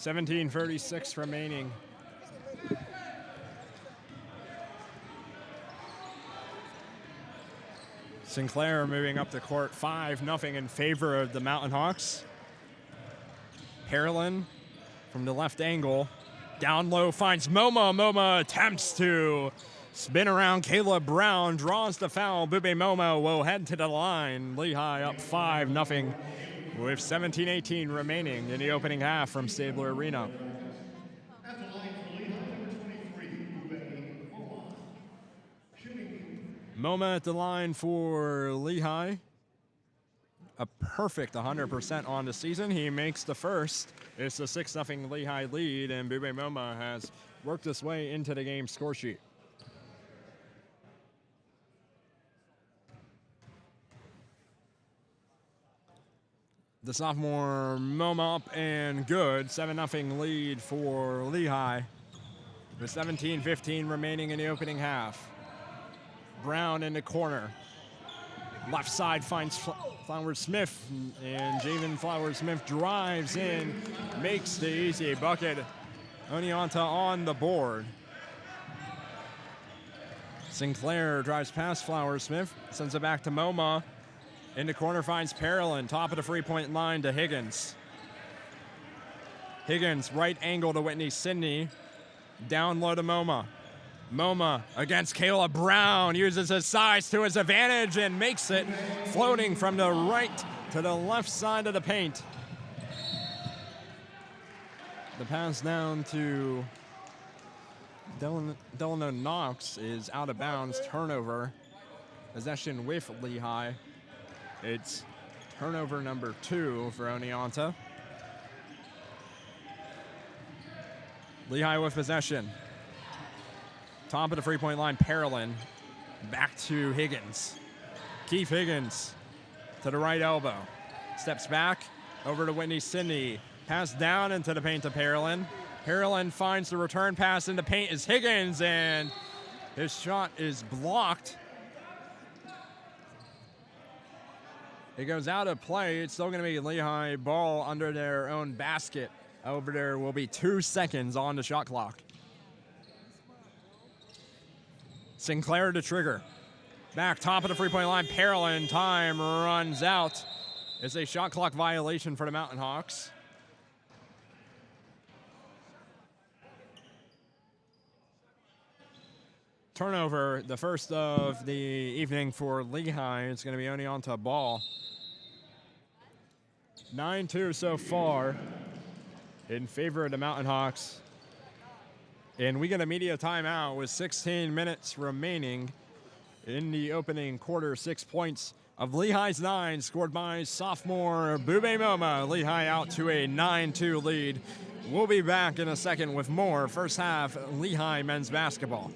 17:36 remaining. Sinclair moving up the court, 5-0 in favor of the Mountain Hawks. Parolin from the left angle. Down low finds Moma. Moma attempts to spin around Caleb Brown, draws the foul. Bube Moma will head to the line. Lehigh up 5-0 with 17:18 remaining in the opening half from Stabler Arena. Moma at the line for Lehigh. A perfect 100% on the season. He makes the first. It's a 6-0 Lehigh lead, and Bube Moma has worked his way into the game score sheet. The sophomore Moma up and good. 7-0 lead for Lehigh. With 17:15 remaining in the opening half. Brown in the corner. Left side finds Flowers Smith, and Javen Flowers Smith drives in, makes the easy bucket. Oneonta on the board. Sinclair drives past Flowers Smith, sends it back to Moma. In the corner finds Parolin, top of the three-point line to Higgins. Higgins, right angle to Whitney Sidney. Down low to Moma. Moma against Caleb Brown, uses his size to his advantage and makes it, floating from the right to the left side of the paint. The pass down to Delano Knox is out of bounds, turnover. Possession with Lehigh. It's turnover number 2 for Oneonta. Lehigh with possession. Top of the three-point line, Parolin. Back to Higgins. Keith Higgins to the right elbow. Steps back, over to Whitney Sidney. Pass down into the paint to Parolin. Parolin finds the return pass in the paint is Higgins, and his shot is blocked. It goes out of play. It's still going to be Lehigh ball under their own basket. Over there will be 2 seconds on the shot clock. Sinclair to trigger. Back top of the three-point line. Parolin, time runs out. It's a shot clock violation for the Mountain Hawks. Turnover, the first of the evening for Lehigh. It's going to be Oneonta ball. 9-2 so far in favor of the Mountain Hawks. And we get a media timeout with 16 minutes remaining in the opening quarter. 6 points of Lehigh's 9 scored by sophomore Bube Moma. Lehigh out to a 9-2 lead. We'll be back in a second with more first half Lehigh men's basketball.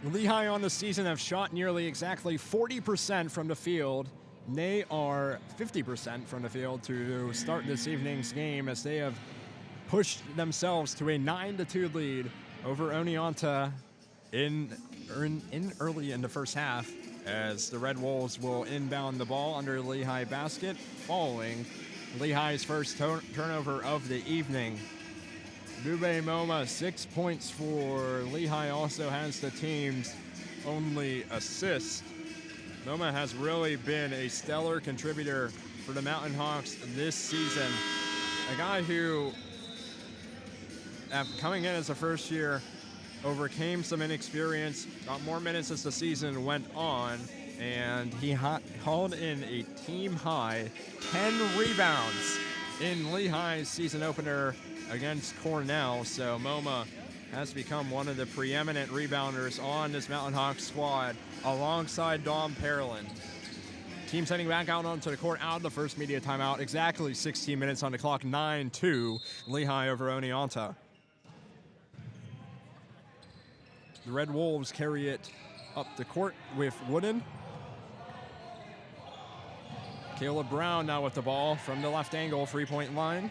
Lehigh on the season have shot nearly exactly 40% from the field. They are 50% from the field to start this evening's game, as they have pushed themselves to a 9-2 lead over Oneonta in early in the first half, as the Red Wolves will inbound the ball under Lehigh basket following Lehigh's first turnover of the evening. Bube Moma, 6 points for Lehigh, also has the team's only assist. Moma has really been a stellar contributor for the Mountain Hawks this season. A guy who, coming in as a first year, overcame some inexperience, got more minutes as the season went on, and he hauled in a team-high 10 rebounds in Lehigh's season opener against Cornell. So Moma has become one of the preeminent rebounders on this Mountain Hawks squad alongside Dom Parolin. Team's heading back out onto the court out of the first media timeout. Exactly 16 minutes on the clock, 9-2, Lehigh over Oneonta. The Red Wolves carry it up the court with Wooden. Caleb Brown now with the ball from the left angle, three-point line.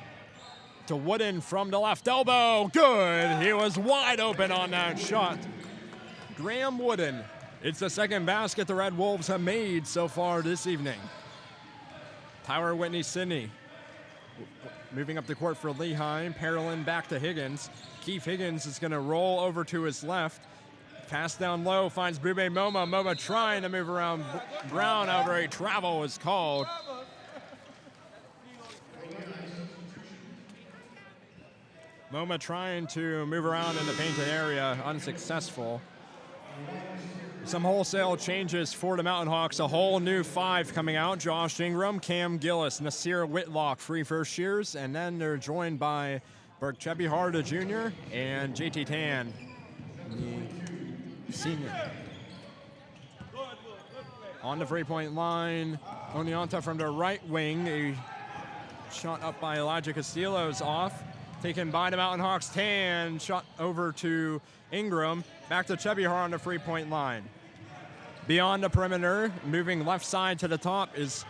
To Wooden from the left elbow, good. He was wide open on that shot. Graham Wooden. It's the second basket the Red Wolves have made so far this evening. Tyler Whitney-Sidney moving up the court for Lehigh. Parolin back to Higgins. Keith Higgins is going to roll over to his left. Pass down low, finds Bube Moma. Moma trying to move around Brown. However, a travel was called. Moma trying to move around in the painted area, unsuccessful. Some wholesale changes for the Mountain Hawks. A whole new five coming out. Josh Ingram, Cam Gillis, Nasir Whitlock, three first years. And then they're joined by Burke Chebihar, the junior, and JT Tan, the senior. On the three-point line, Oneonta from the right wing. A shot up by Elijah Castillo's off. Taken by the Mountain Hawks. Tan shot over to Ingram. Back to Chebihar on the three-point line. Beyond the perimeter, moving left side to the top is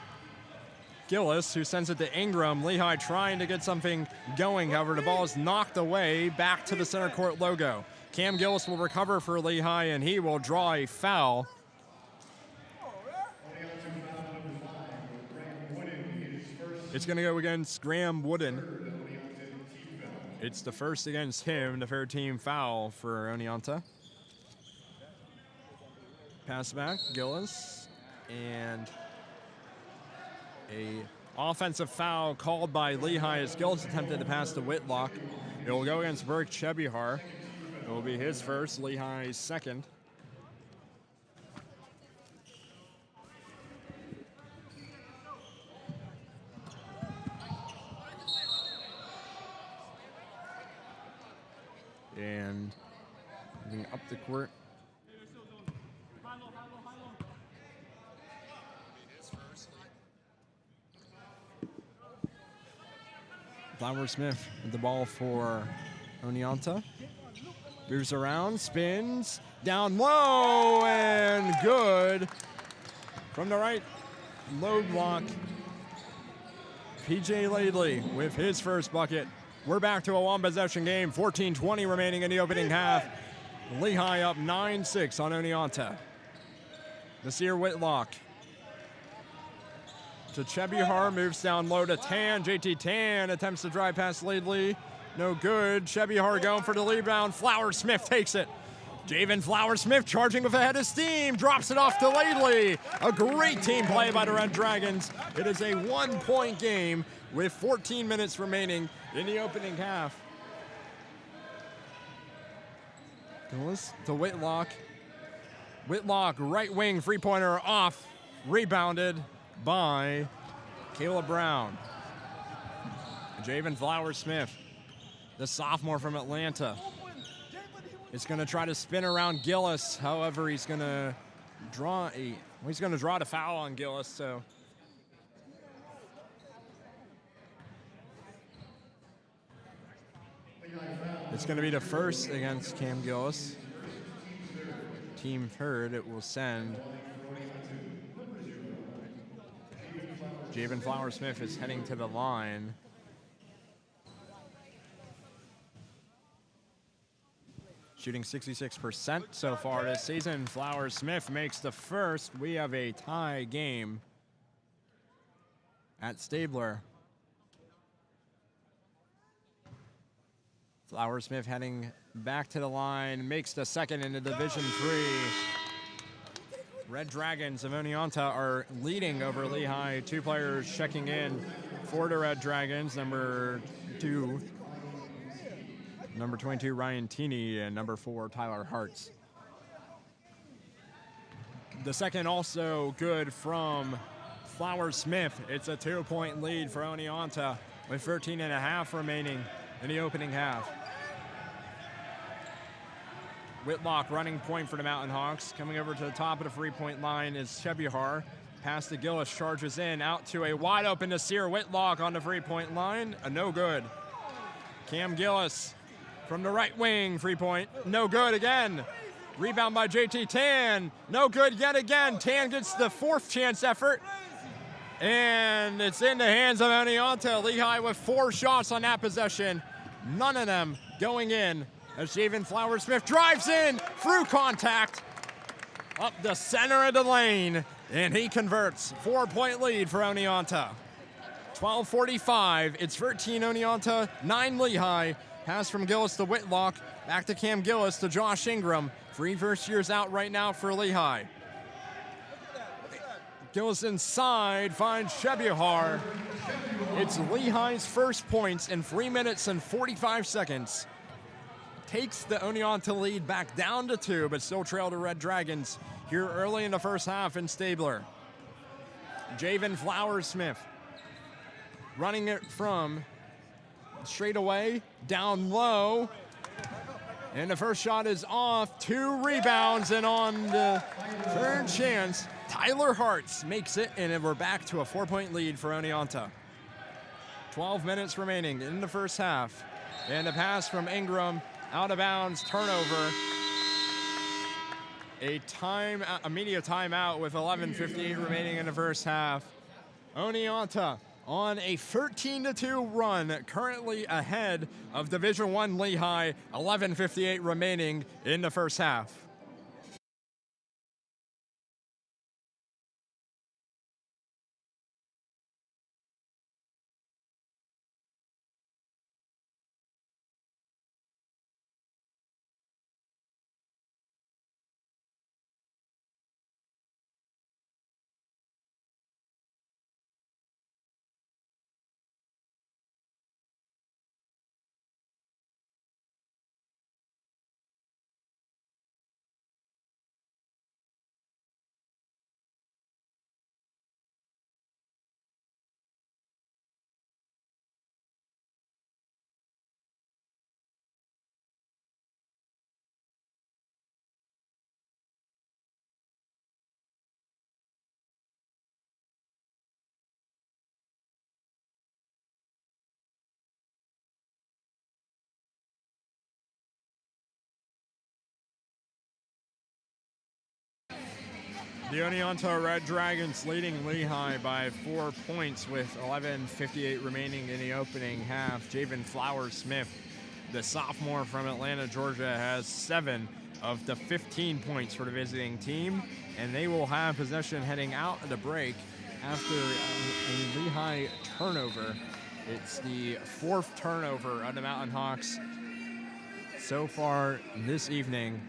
Gillis, who sends it to Ingram. Lehigh trying to get something going. However, the ball is knocked away back to the center court logo. Cam Gillis will recover for Lehigh, and he will draw a foul. It's going to go against Graham Wooden. It's the first against him, the third team foul for Oneonta. Pass back, Gillis, and a offensive foul called by Lehigh as Gillis attempted to pass to Whitlock. It will go against Burke Chebihar. It will be his first, Lehigh's second. And moving up the court. Flower Smith with the ball for Oneonta. Moves around, spins, down low, and good. From the right, low block. PJ Laidley with his first bucket. We're back to a one-possession game, 14:20 remaining in the opening half. Lehigh up 9-6 on Oneonta. Nasir Whitlock to Chebihar, moves down low to Tan. JT Tan attempts to drive past Laidley. No good. Chebihar going for the rebound. Flower Smith takes it. Javen Flower Smith charging with a head of steam. Drops it off to Laidley. A great team play by the Red Dragons. It is a one-point game with 14 minutes remaining in the opening half. Gillis to Whitlock. Whitlock, right wing, three-pointer off. Rebounded by Caleb Brown. Javen Flower Smith, the sophomore from Atlanta, is going to try to spin around Gillis. However, he's going to draw the foul on Gillis. So it's going to be the first against Cam Gillis. Team third, it will send. Javen Flower Smith is heading to the line. Shooting 66% so far this season. Flower Smith makes the first. We have a tie game at Stabler. Flower Smith heading back to the line, makes the second in the Division III. Red Dragons of Oneonta are leading over Lehigh. Two players checking in for the Red Dragons. Number 22, Ryan Teeney, and number 4, Tyler Hartz. The second also good from Flower Smith. It's a 2-point lead for Oneonta with 13.5 remaining in the opening half. Whitlock running point for the Mountain Hawks. Coming over to the top of the three-point line is Shebihar. Pass to Gillis, charges in, out to a wide open Nasir Whitlock on the three-point line. No good. Cam Gillis from the right wing, three-point. No good again. Rebound by JT Tan. No good yet again. Tan gets the fourth chance effort. And it's in the hands of Oneonta. Lehigh with 4 shots on that possession. None of them going in. As Javen Flowers-Smith drives in through contact up the center of the lane. And he converts. 4-point lead for Oneonta. 12:45. It's 13 Oneonta, 9 Lehigh. Pass from Gillis to Whitlock. Back to Cam Gillis to Josh Ingram. 3 first years out right now for Lehigh. Gillis inside, finds Shebihar. It's Lehigh's first points in 3 minutes and 45 seconds. Takes the Oneonta lead back down to 2, but still trail the Red Dragons here early in the first half in Stabler. Javen Flowers-Smith running it from straight away, down low. And the first shot is off. 2 rebounds, and on the third chance, Tyler Hartz makes it, and we're back to a 4-point lead for Oneonta. 12 minutes remaining in the first half. And a pass from Ingram, out of bounds, turnover. A media timeout with 11:58 remaining in the first half. Oneonta on a 13-2 run, currently ahead of Division I Lehigh, 11:58 remaining in the first half. The Oneonta Red Dragons leading Lehigh by 4 points with 11:58 remaining in the opening half. Javen Flowers-Smith, the sophomore from Atlanta, Georgia, has 7 of the 15 points for the visiting team, and they will have possession heading out of the break after a Lehigh turnover. It's the 4th turnover of the Mountain Hawks so far this evening.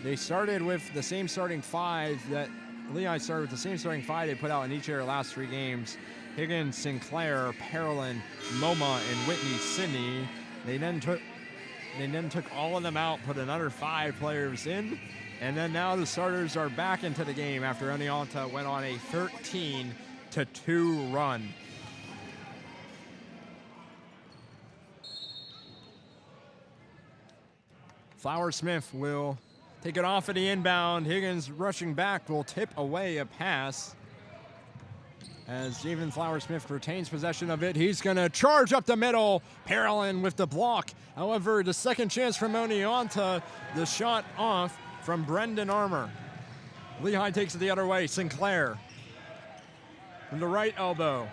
They started with the same starting 5 that Lehigh started with the same starting 5 they put out in each of their last 3 games. Higgins, Sinclair, Parolin, Moma, and Whitney Sidney. They then took all of them out, put another 5 players in, and then now the starters are back into the game after Oneonta went on a 13-2 run. Flowers-Smith will take it off at the inbound. Higgins rushing back will tip away a pass. As Javen Flowers-Smith retains possession of it, he's going to charge up the middle. Parolin with the block. However, the second chance from Oneonta, the shot off from Brendan Armour. Lehigh takes it the other way. Sinclair from the right elbow.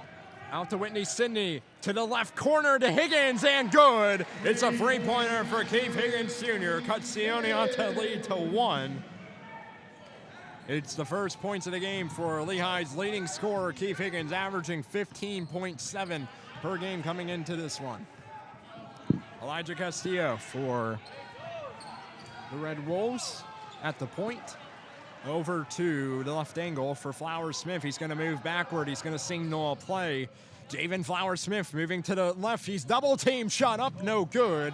Out to Whitney Sidney, to the left corner to Higgins, and good. It's a 3-pointer for Keith Higgins Jr. Cuts the Oneonta lead to 1. It's the first points of the game for Lehigh's leading scorer, Keith Higgins, averaging 15.7 per game coming into this one. Elijah Castillo for the Red Wolves at the point. Over to the left angle for Flowers-Smith. He's going to move backward. He's going to signal a play. Javen Flowers-Smith moving to the left. He's double teamed. Shot up. No good.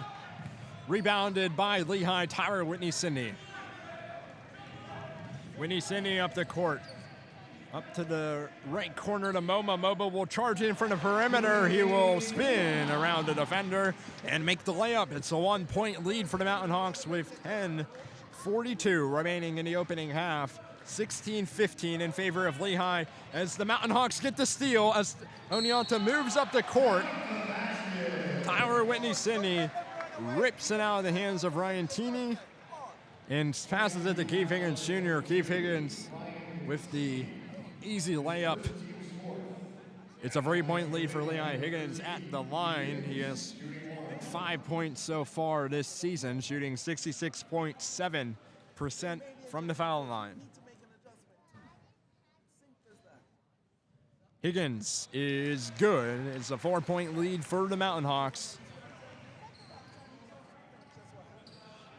Rebounded by Lehigh. Tyler Whitney Sidney. Whitney Sidney up the court. Up to the right corner to Moma. Moma will charge in from the perimeter. He will spin around the defender and make the layup. It's a 1-point lead for the Mountain Hawks with 8:42 remaining in the opening half. 16-15 in favor of Lehigh as the Mountain Hawks get the steal as Oneonta moves up the court. Tyler Whitney-Sydney rips it out of the hands of Ryan Teeney and passes it to Keith Higgins Jr. Keith Higgins with the easy layup. It's a 3-point lead for Lehigh. Higgins at the line. He has 5 points so far this season, shooting 66.7% from the foul line. Higgins is good. It's a 4-point lead for the Mountain Hawks.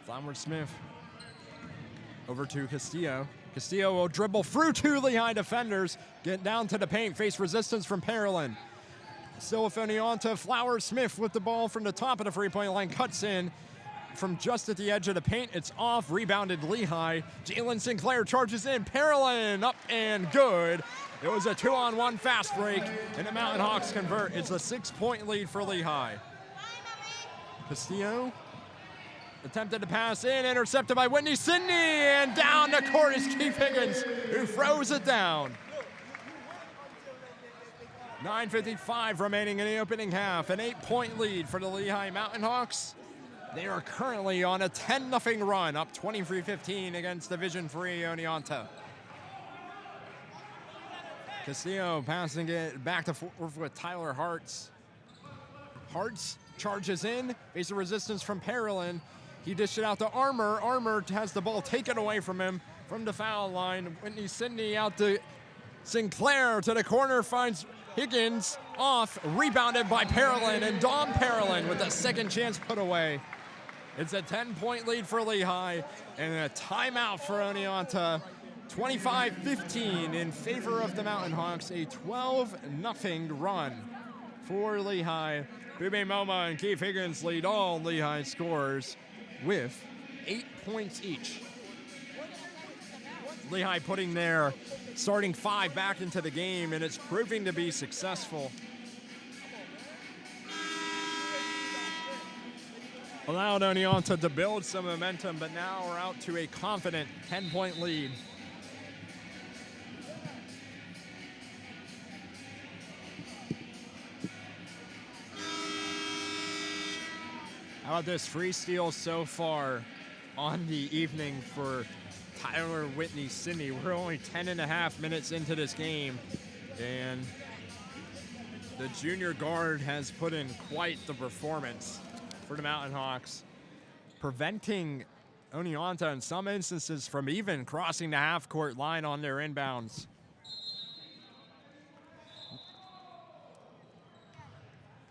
Flowers Smith over to Castillo. Castillo will dribble through 2 Lehigh defenders, get down to the paint, face resistance from Parolin. Still with Oneonta, Flowers Smith with the ball from the top of the 3-point line, cuts in from just at the edge of the paint. It's off, rebounded Lehigh. Jalen Sinclair charges in, Parolin up and good. It was a 2-on-1 fast break, and the Mountain Hawks convert. It's a 6-point lead for Lehigh. Castillo attempted to pass in, intercepted by Whitney-Sydney, and down the court is Keith Higgins, who throws it down. 9:55 remaining in the opening half, an 8-point lead for the Lehigh Mountain Hawks. They are currently on a 10-0 run, up 23-15 against Division III Oneonta. Castillo passing it back to forth with Tyler Hartz. Hartz charges in, face of resistance from Parolin. He dished it out to Armour. Armour has the ball taken away from him from the foul line. Whitney-Sydney out to Sinclair to the corner, finds Higgins off, rebounded by Parolin, and Dom Parolin with a second chance put away. It's a 10-point lead for Lehigh and a timeout for Oneonta. 25-15 in favor of the Mountain Hawks, a 12-0 run for Lehigh. Bube Moma and Keith Higgins lead all Lehigh scorers with 8 points each. Lehigh putting their starting 5 back into the game, and it's proving to be successful. Allowed Oneonta to build some momentum, but now we're out to a confident 10-point lead. How about this free steal so far on the evening for Tyler Whitney-Sydney? We're only 10.5 minutes into this game, and the junior guard has put in quite the performance for the Mountain Hawks, preventing Oneonta in some instances from even crossing the half-court line on their inbounds.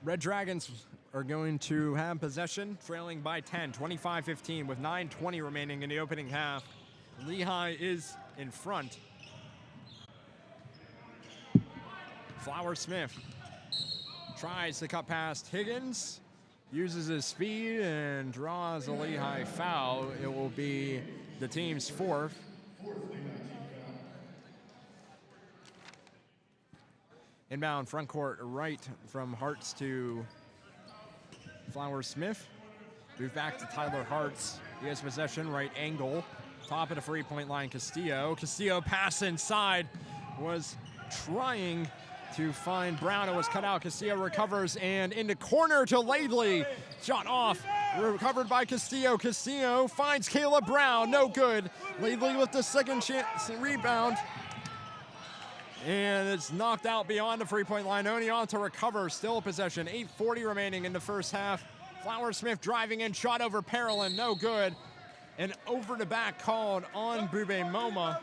Red Dragons are going to have possession, trailing by 10, 25-15, with 9:20 remaining in the opening half. Lehigh is in front. Flowers Smith tries to cut past Higgins, uses his speed and draws a Lehigh foul. It will be the team's 4th. Inbound front court right from Hartz to Flowers Smith. Move back to Tyler Hartz. He has possession, right angle. Top of the 3-point line, Castillo. Castillo pass inside, was trying to find Brown. It was cut out. Castillo recovers and in the corner to Laidley. Shot off, recovered by Castillo. Castillo finds Caleb Brown, no good. Laidley with the second chance rebound. And it's knocked out beyond the 3-point line. Oneonta recovers, still possession. 8:40 remaining in the first half. Flowers Smith driving in, shot over Parolin, no good. And over the back called on Bube Moma.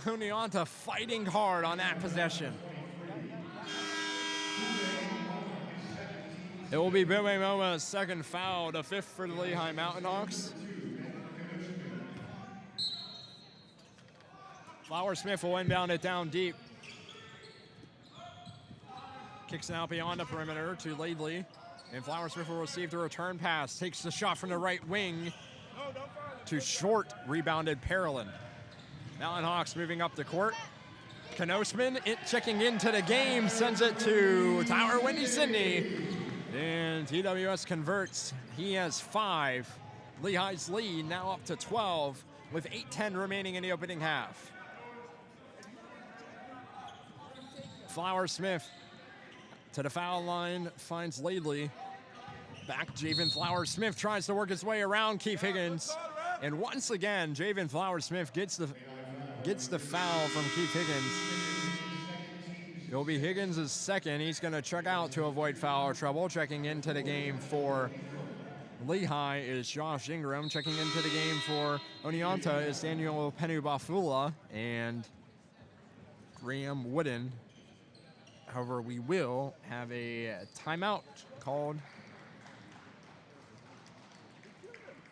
Oneonta fighting hard on that possession. It will be Bube Moma's second foul, the 5th for the Lehigh Mountain Hawks. Flowers Smith will inbound it down deep. Kicks it out beyond the perimeter to Laidley. And Flowers Smith will receive the return pass. Takes the shot from the right wing to short, rebounded Parolin. Mountain Hawks moving up the court. Knosman checking into the game, sends it to Tyler Whitney-Sydney. And TWS converts. He has 5. Lehigh's lead now up to 12 with 8:10 remaining in the opening half. Flower-Smith to the foul line, finds Laidley. Back, Javen Flower-Smith tries to work his way around Keith Higgins. And once again, Javen Flower-Smith gets the foul from Keith Higgins. It'll be Higgins' second. He's going to check out to avoid foul trouble. Checking into the game for Lehigh is Josh Ingram. Checking into the game for Oneonta is Daniel Penubafula and Graham Wooden. However, we will have a timeout called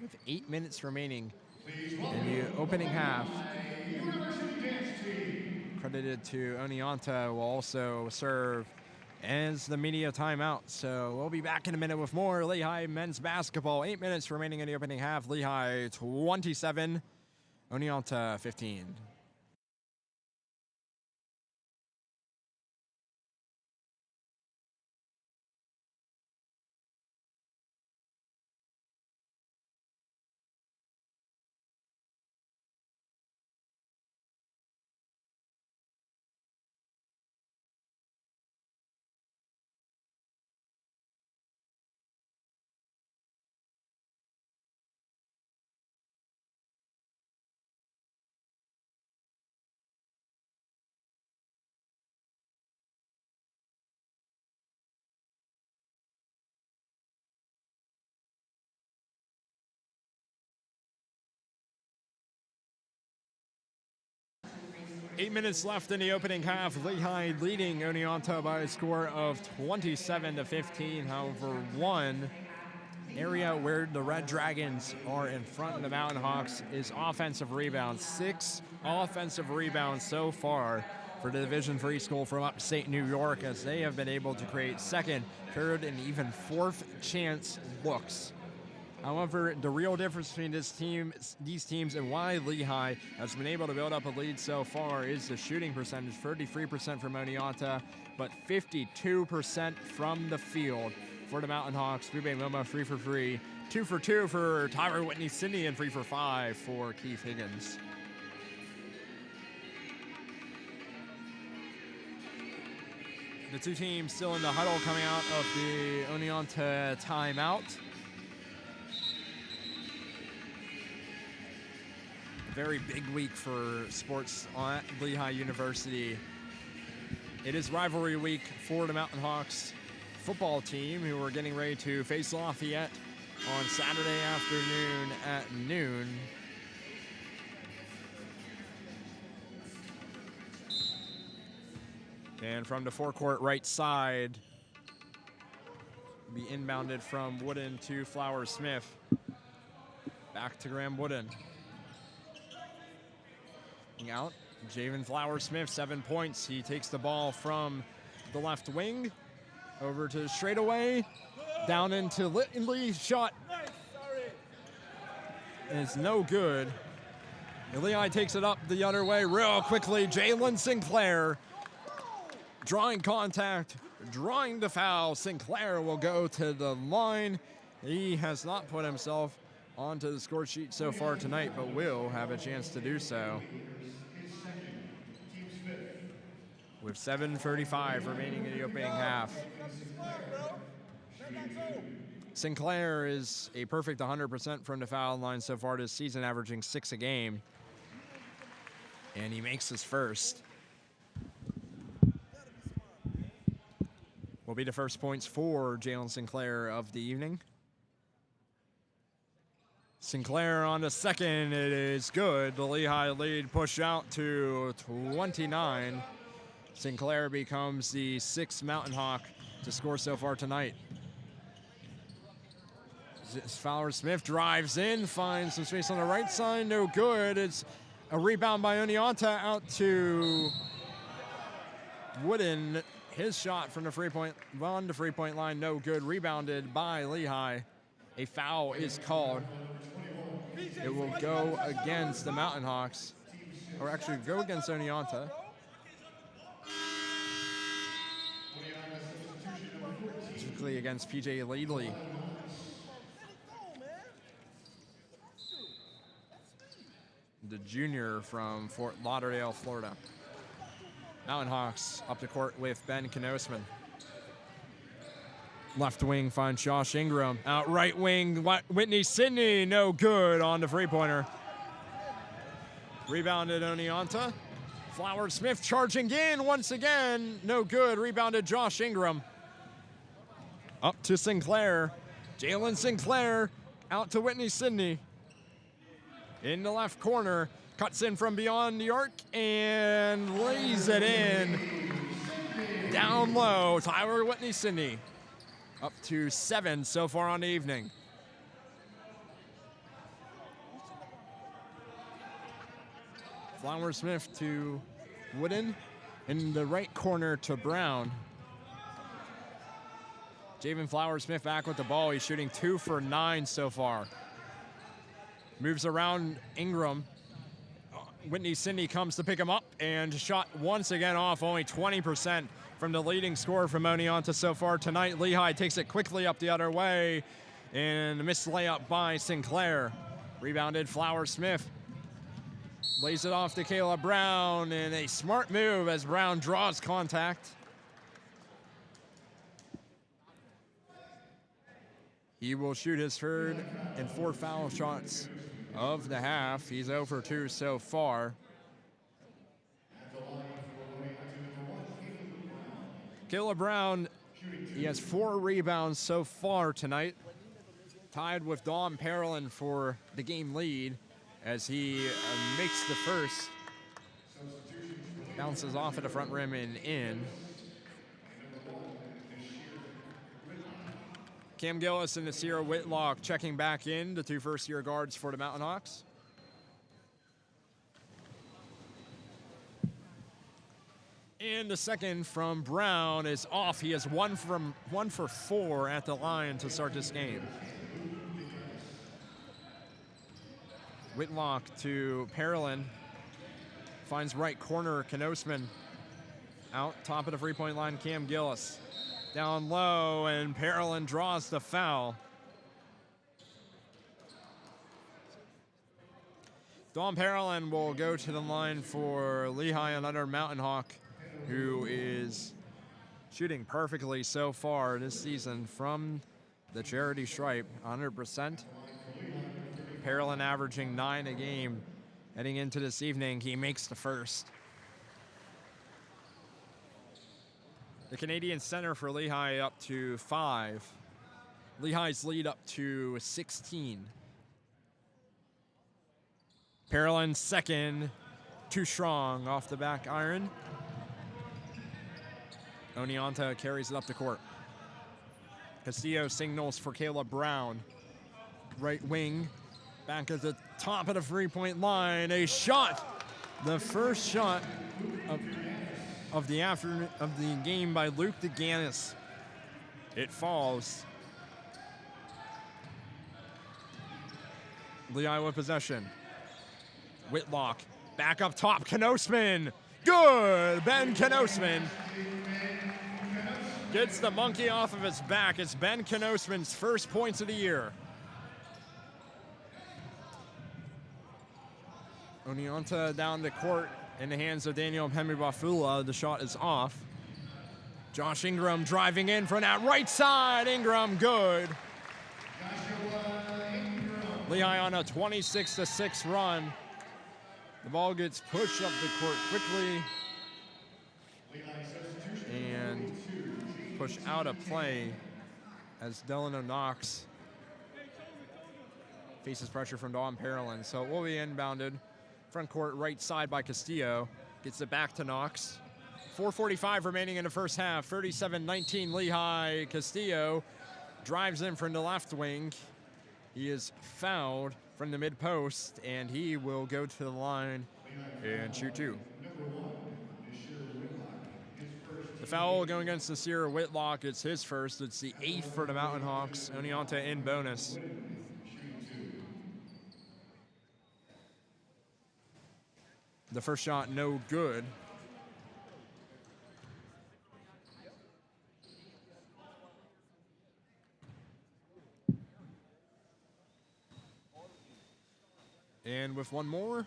with 8 minutes remaining in the opening half. Credited to Oneonta will also serve as the media timeout. So we'll be back in a minute with more Lehigh men's basketball. 8 minutes remaining in the opening half. Lehigh 27, Oneonta 15. Eight minutes left in the opening half. Lehigh leading Oneonta by a score of 27-15. However, one area where the Red Dragons are in front of the Mountain Hawks is offensive rebounds. 6 offensive rebounds so far for the Division III school from upstate New York, as they have been able to create second, third, and even fourth chance looks. However, the real difference between these teams and why Lehigh has been able to build up a lead so far is the shooting percentage. 33% from Oneonta, but 52% from the field for the Mountain Hawks. Bube Momo 3 for 3, 2 for 2 for Tyler Whitney-Sydney, and 3 for 5 for Keith Higgins. The two teams still in the huddle coming out of the Oneonta timeout. Very big week for sports at Lehigh University. It is rivalry week for the Mountain Hawks football team, who are getting ready to face Lafayette on Saturday afternoon at noon. And from the forecourt right side, be inbounded from Wooden to Flower-Smith. Back to Graham Wooden. Out, Javen Flower-Smith, 7 points. He takes the ball from the left wing over to the straightaway, down into Lindley, shot. And it's no good. And Lehigh takes it up the other way real quickly. Jalen Sinclair drawing contact, drawing the foul. Sinclair will go to the line. He has not put himself onto the score sheet so far tonight, but will have a chance to do so. With 7:35 remaining in the opening half. Sinclair is a perfect 100% from the foul line so far this season, averaging 6 a game. And he makes his first. Will be the first points for Jalen Sinclair of the evening. Sinclair on the second, it is good. The Lehigh lead pushed out to 29. Sinclair becomes the 6th Mountain Hawk to score so far tonight. Flower-Smith drives in, finds some space on the right side, no good. It's a rebound by Oneonta out to Wooden. His shot from the free-point line, no good. Rebounded by Lehigh. A foul is called. It will go against the Mountain Hawks, or actually go against Oneonta. Specifically against PJ Laidley. the junior from Fort Lauderdale, Florida. Mountain Hawks up the court with Ben Knosman. Left wing finds Josh Ingram. Out right wing, Whitney Sidney, no good on the three-pointer. Rebounded Oneonta. Flowers Smith charging in once again, no good. Rebounded Josh Ingram. Up to Sinclair. Jalen Sinclair out to Whitney Sidney. In the left corner, cuts in from beyond the arc and lays it in. Down low, Tyler Whitney Sidney. Up to 7 so far on the evening. Flower Smith to Wooden. In the right corner to Brown. Javen Flower Smith back with the ball. He's shooting 2 for 9 so far. Moves around Ingram. Whitney Sidney comes to pick him up and shot once again off, only 20% from the leading scorer from Oneonta so far tonight. Lehigh takes it quickly up the other way, and a missed layup by Sinclair. Rebounded Flower Smith. Lays it off to Caleb Brown, and a smart move as Brown draws contact. He will shoot his third and 4th foul shots of the half. He's 0 for 2 so far. Caleb Brown, he has 4 rebounds so far tonight. Tied with Dom Parolin for the game lead as he makes the first. Bounces off at the front rim and in. Cam Gillis and Nasir Whitlock checking back in, the 2 first-year guards for the Mountain Hawks. And the second from Brown is off. He is 1 for 4 at the line to start this game. Whitlock to Parolin. Finds right corner, Knosman. Out top of the three-point line, Cam Gillis. Down low, and Parolin draws the foul. Dom Parolin will go to the line for Lehigh, another Mountain Hawk who is shooting perfectly so far this season from the charity stripe, 100%. Parolin averaging 9 a game. Heading into this evening, he makes the first. The Canadian center for Lehigh up to 5. Lehigh's lead up to 16. Parolin second, too strong off the back iron. Oneonta carries it up the court. Castillo signals for Caleb Brown. Right wing, back at the top of the three-point line. A shot, the first shot of the game by Luke DeGanis. It falls. Lehigh with possession. Whitlock back up top. Knosman, good. Ben Knosman gets the monkey off of his back. It's Ben Knosman's first points of the year. Oneonta down the court in the hands of Daniel Hemibafula. The shot is off. Josh Ingram driving in from that right side. Ingram, good. Lehigh on a 26-6 run. The ball gets pushed up the court quickly and pushed out of play as Delano Knox faces pressure from Dom Parolin. So it will be inbounded. Front court right side by Castillo. Gets it back to Knox. 4:45 remaining in the first half. 37-19 Lehigh. Castillo drives in from the left wing. He is fouled from the mid post, and he will go to the line and shoot 2. The foul going against Nasir Whitlock. It's his first. It's the 8th for the Mountain Hawks. Oneonta in bonus. The first shot, no good. And with one more,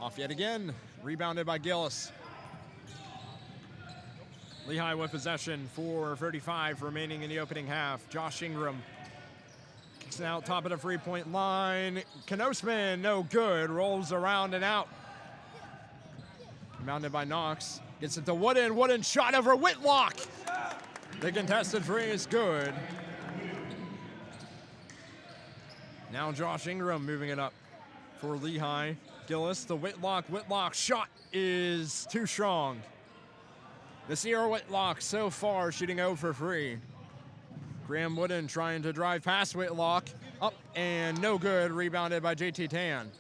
Off yet again, rebounded by Gillis. Lehigh with possession, 4:35 remaining in the opening half. Josh Ingram kicks it out top of the three-point line. Knosman, no good, rolls around and out. Rebounded by Knox, gets it to Wooden. Wooden shot over Whitlock. The contested three is good. Now Josh Ingram moving it up for Lehigh. Gillis to Whitlock. Whitlock shot is too strong. Nasir Whitlock so far shooting 0 for 3. Graham Wooden trying to drive past Whitlock. Up and no good. Rebounded by JT Tan.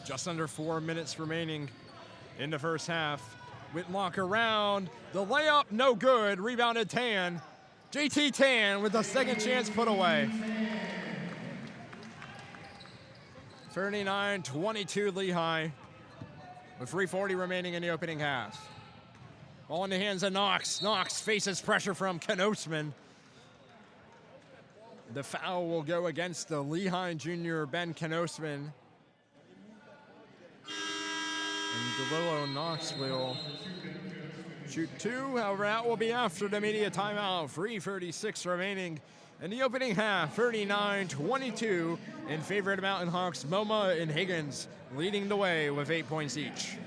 Just under 4 minutes remaining in the first half. Whitlock around. The layup, no good. Rebounded Tan. JT Tan with the second chance put away. 39-22 Lehigh with 3:40 remaining in the opening half. Ball in the hands of Knox. Knox faces pressure from Knosman. The foul will go against the Lehigh junior Ben Knosman. And DeLillo Knox will shoot 2. However, that will be after the media timeout. 3:36 remaining in the opening half. 39-22 in favor of the Mountain Hawks. Moma and Higgins leading the way with 8 points each.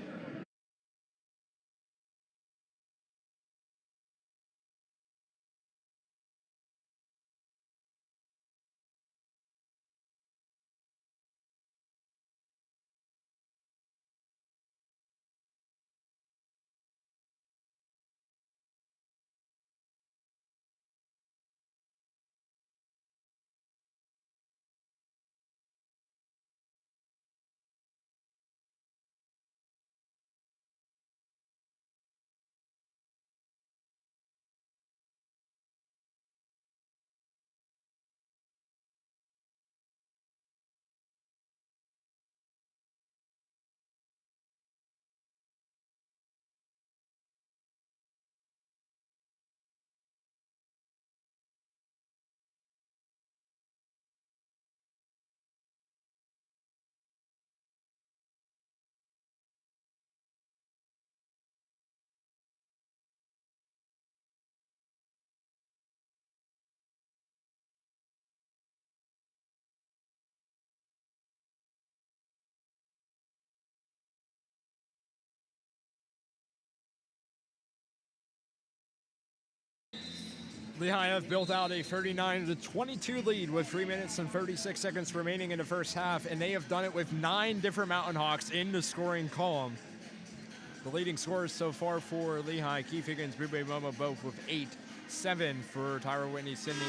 Lehigh have built out a 39-22 lead with 3 minutes and 36 seconds remaining in the first half, and they have done it with 9 different Mountain Hawks in the scoring column. The leading scorers so far for Lehigh, Keith Higgins, Bube Momo, both with 8, 7 for Tyra Whitney Sidney,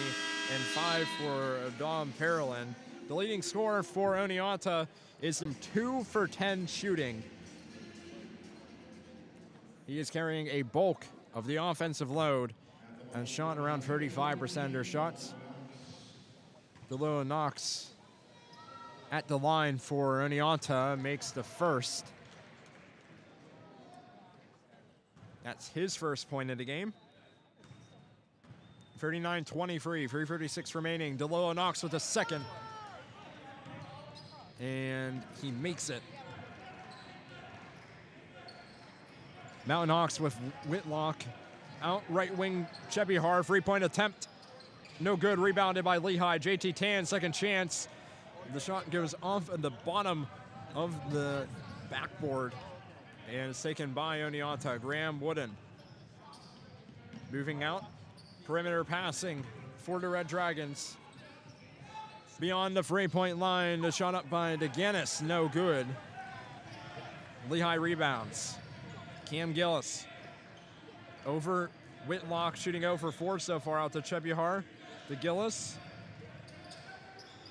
and 5 for Dom Parolin. The leading scorer for Oneonta is 2 for 10 shooting. He is carrying a bulk of the offensive load and shot around 35% of their shots. DeLillo Knox at the line for Oneonta makes the first. That's his first point of the game. 39-23, 3:36 remaining. DeLillo Knox with a second. And he makes it. Mountain Hawks with Whitlock. Out right wing, Chebby Har, 3-point attempt. No good, rebounded by Lehigh. JT Tan, second chance. The shot goes off at the bottom of the backboard and it's taken by Oneonta. Graham Wooden moving out. Perimeter passing for the Red Dragons. Beyond the 3-point line, the shot up by DeGannis, no good. Lehigh rebounds. Cam Gillis over Whitlock, shooting 0 for 4 so far out to Chebihar. To Gillis.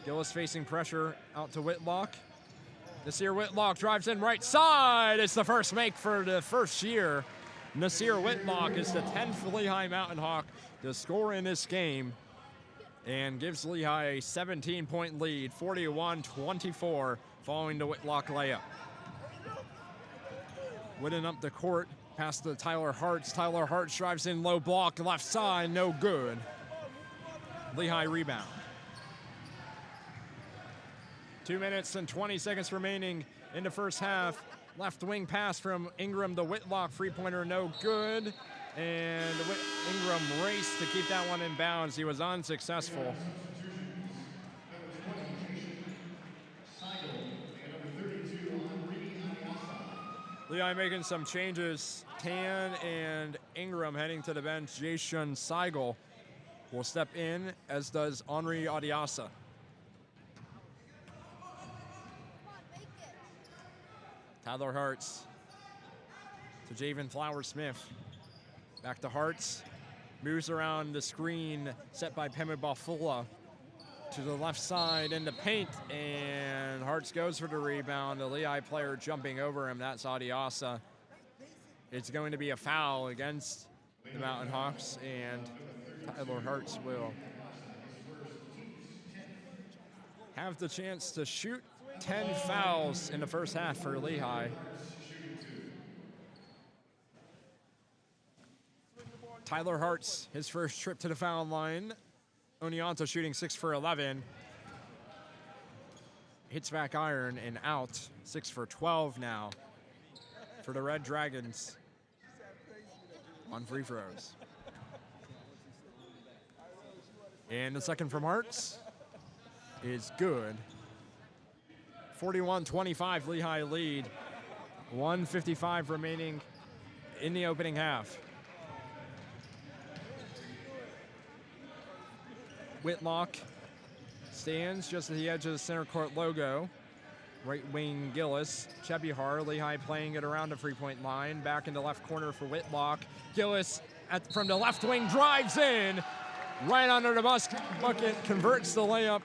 Gillis facing pressure out to Whitlock. Nasir Whitlock drives in right side. It's the first make for the first year. Nasir Whitlock is the 10th Lehigh Mountain Hawk to score in this game and gives Lehigh a 17-point lead, 41-24, following the Whitlock layup. Wooden up the court, past to Tyler Hartz. Tyler Hartz drives in low block, left side, no good. Lehigh rebound. 2 minutes and 20 seconds remaining in the first half. Left wing pass from Ingram to Whitlock. Three-pointer no good. And Ingram raced to keep that one in bounds. He was unsuccessful. Lehigh making some changes. Tan and Ingram heading to the bench. Jason Seigel will step in, as does Henri Adiasa. Tyler Hartz to Javen Flower-Smith. Back to Hartz. Moves around the screen set by Pemu Bafula to the left side in the paint, and Hartz goes for the rebound. The Lehigh player jumping over him, that's Adiasa. It's going to be a foul against the Mountain Hawks, and Tyler Hartz will have the chance to shoot 10 fouls in the first half for Lehigh. Tyler Hartz, his first trip to the foul line. Oneonta shooting 6 for 11. Hits back iron and out. 6 for 12 now for the Red Dragons on free throws. And the second from Hartz is good. 41-25 Lehigh lead. 1:55 remaining in the opening half. Whitlock stands just at the edge of the center court logo. Right wing Gillis. Chebihar, Lehigh playing it around the three-point line. Back in the left corner for Whitlock. Gillis from the left wing drives in. Right under the bucket, converts the layup.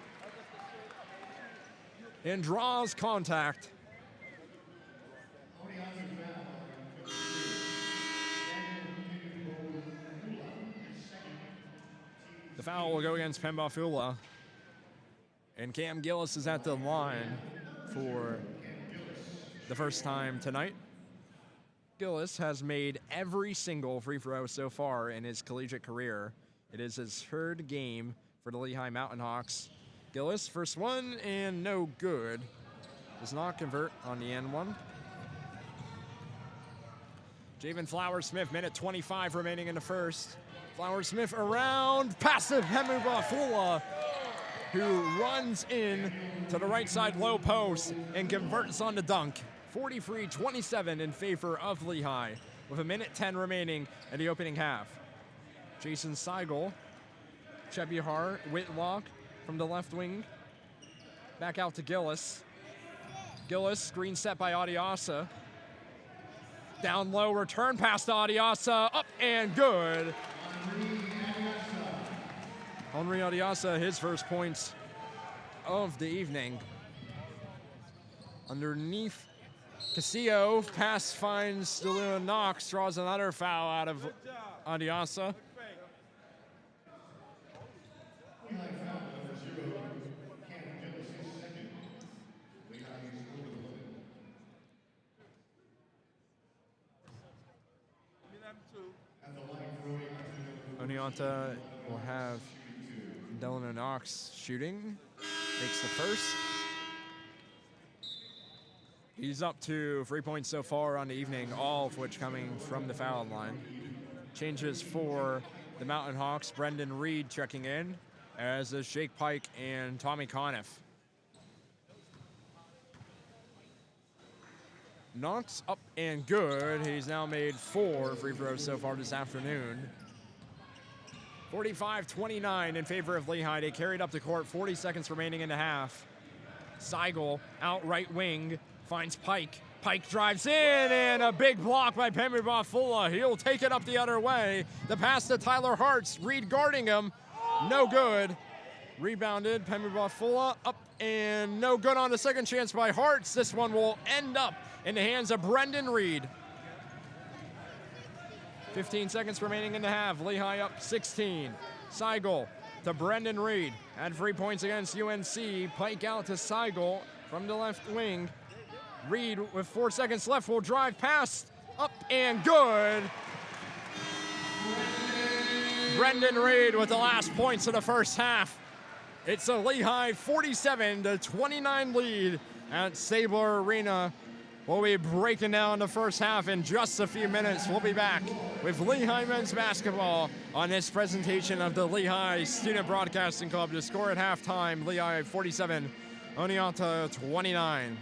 And draws contact. The foul will go against Pembafula. And Cam Gillis is at the line for the first time tonight. Gillis has made every single free throw so far in his collegiate career. It is his third game for the Lehigh Mountain Hawks. Gillis, first one, and no good. Does not convert on the end one. Javen Flower-Smith, minute 25 remaining in the first. Flower-Smith around, pass to Pemu Bafula, who runs in to the right side low post and converts on the dunk. 43-27 in favor of Lehigh with a minute 10 remaining in the opening half. Jason Seigel, Chebihar, Whitlock from the left wing. Back out to Gillis. Gillis, screen set by Adiasa. Down low, return pass to Adiasa, up and good. Henri Adiasa, his first points of the evening. Underneath Casillo, pass finds DeLuna Knox, draws another foul out of Adiasa. Oneonta will have Delano Knox shooting. Makes the first. He's up to 3 points so far on the evening, all of which coming from the foul line. Changes for the Mountain Hawks. Brendan Reed checking in, as is Jake Pike and Tommy Conniff. Knox up and good. He's now made 4 free throws so far this afternoon. 45-29 in favor of Lehigh. They carried up the court, 40 seconds remaining in the half. Seigel out right wing, finds Pike. Pike drives in, and a big block by Pemu Bafula. He'll take it up the other way. The pass to Tyler Hartz, Reed guarding him, no good. Rebounded, Pemu Bafula up and no good on the second chance by Hartz. This one will end up in the hands of Brendan Reed. 15 seconds remaining in the half. Lehigh up 16. Seigel to Brendan Reed. Had 3 points against UNC. Pike out to Seigel from the left wing. Reed with 4 seconds left will drive past. Up and good. Brendan Reed with the last points of the first half. It's a Lehigh 47-29 lead at Sabler Arena. We'll be breaking down the first half in just a few minutes. We'll be back with Lehigh men's basketball on this presentation of the Lehigh Student Broadcasting Club. The score at halftime, Lehigh 47, Oneonta 29.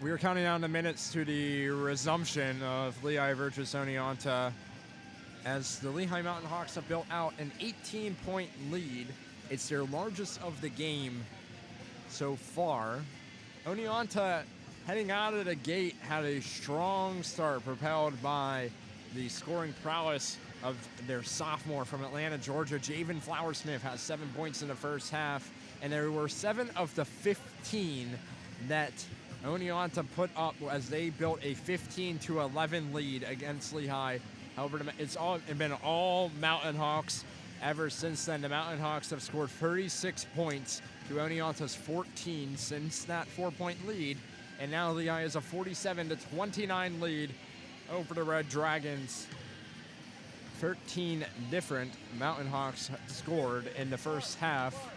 We are counting down the minutes to the resumption of Lehigh versus Oneonta, as the Lehigh Mountain Hawks have built out an 18-point lead. It's their largest of the game so far. Oneonta, heading out of the gate, had a strong start propelled by the scoring prowess of their sophomore from Atlanta, Georgia. Javen Flowersmith has 7 points in the first half, and there were 7 of the 15 that Oneonta put up as they built a 15-11 lead against Lehigh. However, it's been all Mountain Hawks ever since then. The Mountain Hawks have scored 36 points to Oneonta's 14 since that 4-point lead, and now Lehigh has a 47-29 lead over the Red Dragons. 13 different Mountain Hawks scored in the first half.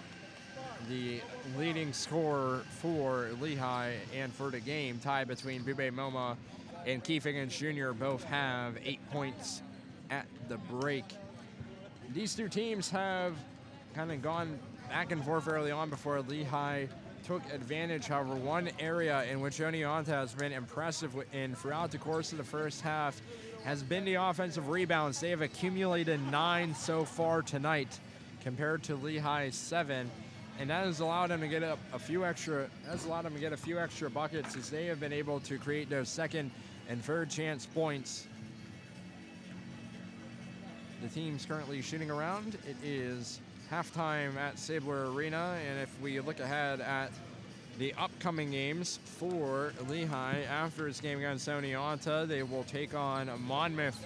The leading scorer for Lehigh and for the game, tied between Bube Moma and Keith Higgins Jr., both have 8 points at the break. These two teams have kind of gone back and forth early on before Lehigh took advantage. However, one area in which Oneonta has been impressive in throughout the course of the first half has been the offensive rebounds. They have accumulated 9 so far tonight compared to Lehigh's 7. And that has allowed them to get a few extra buckets as they have been able to create those second and third chance points. The team's currently shooting around. It is halftime at Sabler Arena, and if we look ahead at the upcoming games for Lehigh after its game against Oneonta, they will take on Monmouth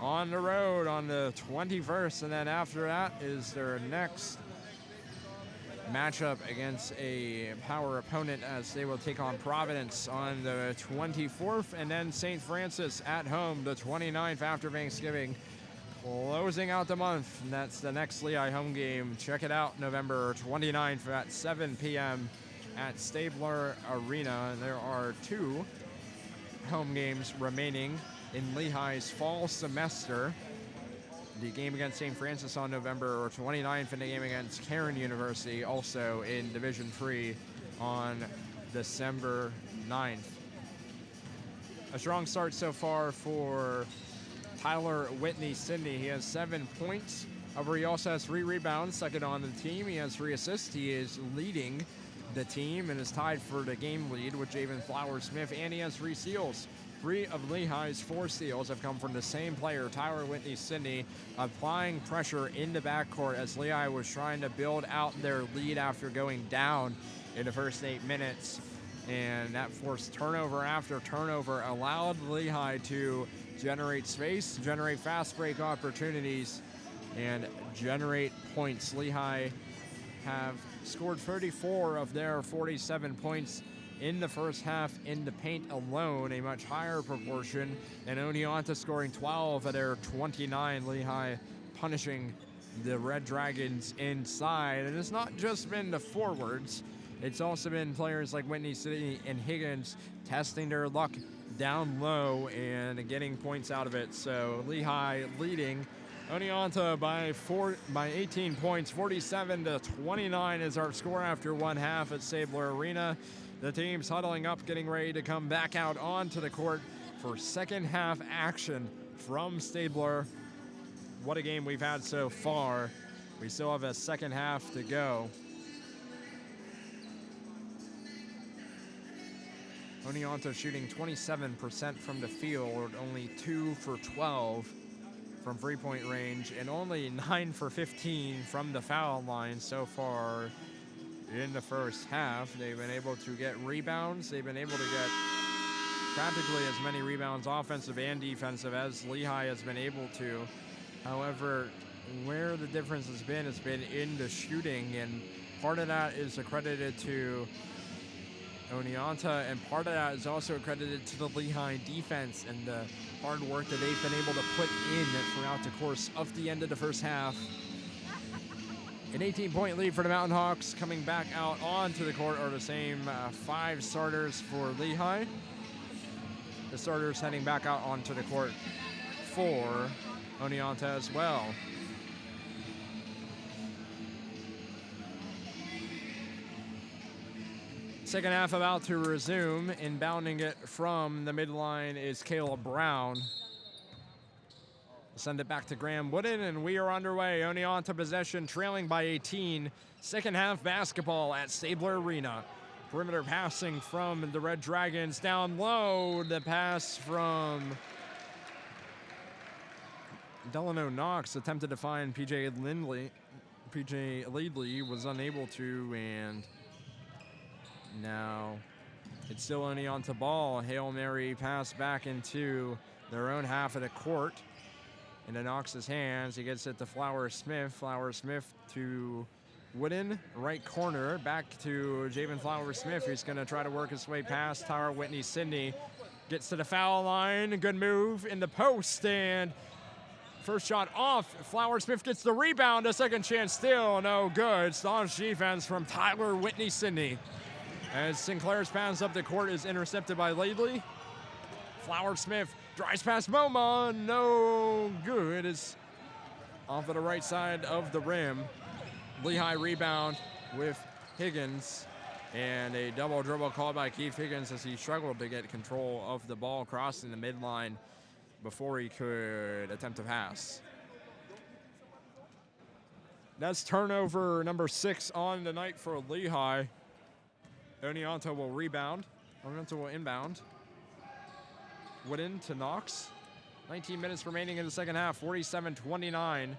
on the road on the 21st, and then after that is their next matchup against a power opponent as they will take on Providence on the 24th, and then St. Francis at home the 29th after Thanksgiving, closing out the month. And that's the next Lehigh home game. Check it out, November 29th at 7 p.m. at Stabler Arena. And there are 2 home games remaining in Lehigh's fall semester. The game against St. Francis on November 29th and the game against Cairn University also in Division III on December 9th. A strong start so far for Tyler Whitney Sidney. He has 7 points. However, he also has 3 rebounds, second on the team. He has 3 assists. He is leading the team and is tied for the game lead with Javen Flowersmith, and he has 3 steals. 3 of Lehigh's 4 steals have come from the same player, Tyler Whitney Sidney, applying pressure in the backcourt as Lehigh was trying to build out their lead after going down in the first 8 minutes. And that forced turnover after turnover, allowed Lehigh to generate space, generate fast break opportunities, and generate points. Lehigh have scored 34 of their 47 points in the first half in the paint alone, a much higher proportion, and Oneonta scoring 12 of their 29. Lehigh punishing the Red Dragons inside. And it's not just been the forwards, it's also been players like Whitney City and Higgins testing their luck down low and getting points out of it. So Lehigh leading Oneonta by 18 points, 47-29 is our score after one half at Sabler Arena. The team's huddling up, getting ready to come back out onto the court for second half action from Stabler. What a game we've had so far. We still have a second half to go. Oneonta shooting 27% from the field, only 2 for 12 from three-point range, and only 9 for 15 from the foul line so far in the first half. They've been able to get rebounds. They've been able to get practically as many rebounds, offensive and defensive, as Lehigh has been able to. However, where the difference has been in the shooting, and part of that is accredited to Oneonta, and part of that is also accredited to the Lehigh defense and the hard work that they've been able to put in throughout the course of the end of the first half. An 18-point lead for the Mountain Hawks. Coming back out onto the court are the same 5 starters for Lehigh. The starters heading back out onto the court for Oneonta as well. Second half about to resume. Inbounding it from the midline is Caleb Brown. Send it back to Graham Wooden, and we are underway. Oneonta possession, trailing by 18. Second half basketball at Stabler Arena. Perimeter passing from the Red Dragons down low. The pass from Delano Knox attempted to find PJ Leadley was unable to, and now it's still Oneonta ball. Hail Mary pass back into their own half of the court. Into Knox's hands. He gets it to Flower Smith. Flower Smith to Wooden, right corner. Back to Javen Flower Smith, who's going to try to work his way past Tyler Whitney Sidney. Gets to the foul line. Good move in the post, and first shot off. Flower Smith gets the rebound. A second chance still no good. Staunch defense from Tyler Whitney Sidney. As Sinclair's pass up the court is intercepted by Laidley. Flower Smith drives past MoMA. No good. It's off of the right side of the rim. Lehigh rebound with Higgins. And a double dribble called by Keith Higgins as he struggled to get control of the ball crossing the midline before he could attempt to pass. That's turnover number 6 on the night for Lehigh. Oneonta will rebound. Oneonta will inbound. Wooden to Knox. 19 minutes remaining in the second half, 47-29.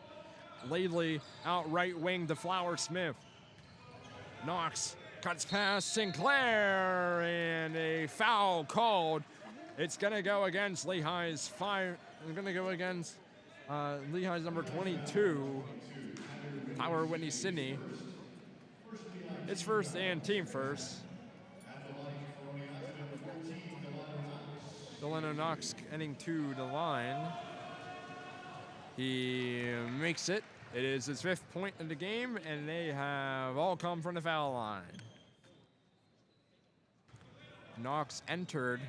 Laidley out right wing to Flower Smith. Knox cuts past Sinclair, and a foul called. It's gonna go against Lehigh's Lehigh's number 22, Tyler Whitney Sidney. It's first and team first. Delano Knox getting to the line. He makes it. It is his 5th point in the game, and they have all come from the foul line. Knox entered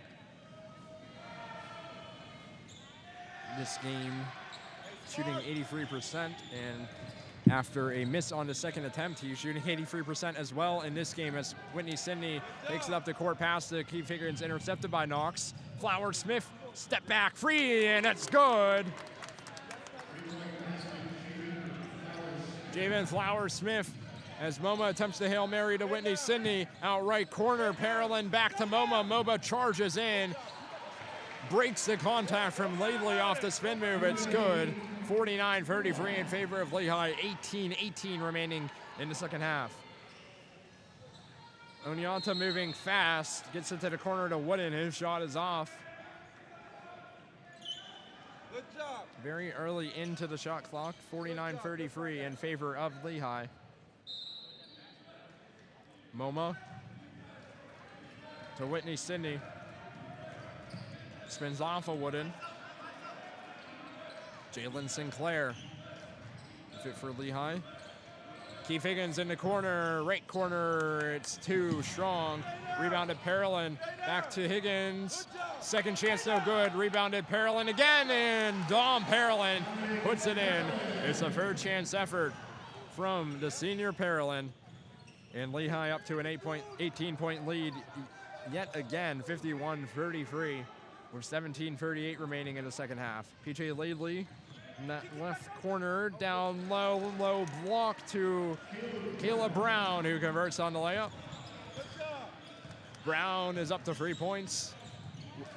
this game shooting 83%, and after a miss on the second attempt, he's shooting 83% as well in this game as Whitney Sidney takes it up the court pass to Keith Higgins, intercepted by Knox. Flower Smith, step back, free, and that's good. Javen Flower Smith as MoMA attempts to Hail Mary to Whitney Sidney. Out right corner, Parolin back to MoMA. MoMA charges in, breaks the contact from Laidley off the spin move. It's good. 49-33 in favor of Lehigh. 18-18 remaining in the second half. Oneonta moving fast, gets it to the corner to Wooden. His shot is off. Good job. Very early into the shot clock. 49-33 in favor of Lehigh. MoMA to Whitney Sidney. Spins off of Wooden. Jalen Sinclair. Fit for Lehigh. Keith Higgins in the corner, right corner. It's too strong. Rebounded Parolin. Back to Higgins. Second chance, no good. Rebounded Parolin again, and Dom Parolin puts it in. It's a third chance effort from the senior Parolin. And Lehigh up to an 18-point lead yet again, 51-33, with 17:38 remaining in the second half. PJ Laidley in that left corner, down low block to Caleb Brown, who converts on the layup. Brown is up to 3 points.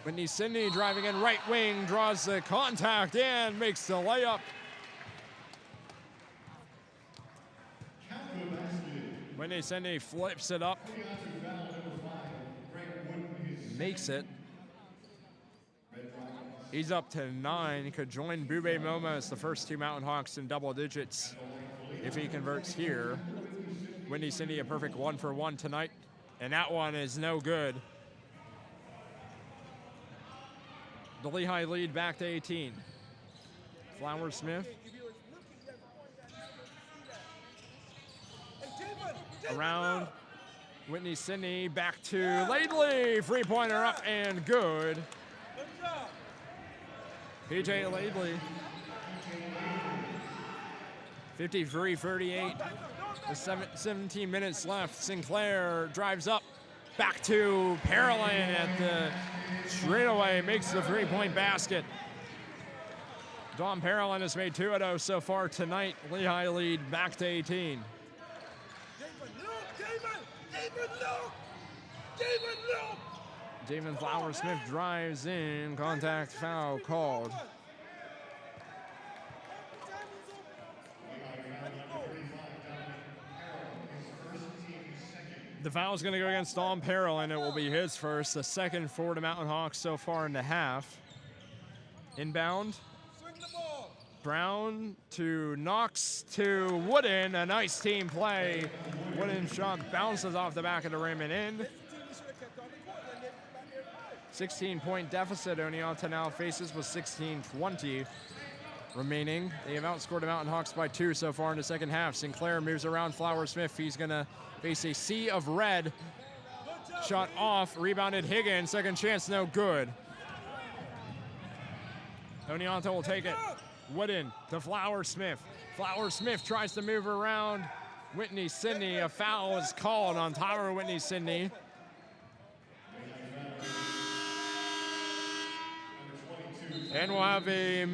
Whitney Sidney driving in right wing, draws the contact and makes the layup. Whitney Sidney flips it up, makes it. He's up to 9. Could join Bube MoMA as the first 2 Mountain Hawks in double digits if he converts here. Whitney Sidney a perfect 1-for-1 tonight, and that one is no good. The Lehigh lead back to 18. Flower Smith. Around Whitney Sidney, back to Laidley. 3-pointer up and good. PJ Laidley. 53-38. With 17 minutes left. Sinclair drives up, Back to Parolin at the straightaway, makes the three-point basket. Dom Parolin has made 2 of those so far tonight. Lehigh lead back to 18. David Flower-Smith drives in, contact foul called. The foul is going to go against Dom Parolin. It will be his first, the second for the Mountain Hawks so far in the half. Inbound. Brown to Knox to Wooden. A nice team play. Wooden shot bounces off the back of the rim and in. 16-point deficit Oneonta now faces with 16:20 remaining. They have outscored the Mountain Hawks by 2 so far in the second half. Sinclair moves around Flower-Smith. He's going to face a sea of red. Shot off, rebounded Higgins. Second chance, no good. Oneonta will take it. Wooden to Flower-Smith. Flower-Smith tries to move around Whitney Sidney. A foul is called on Tyler Whitney Sidney. And we'll have a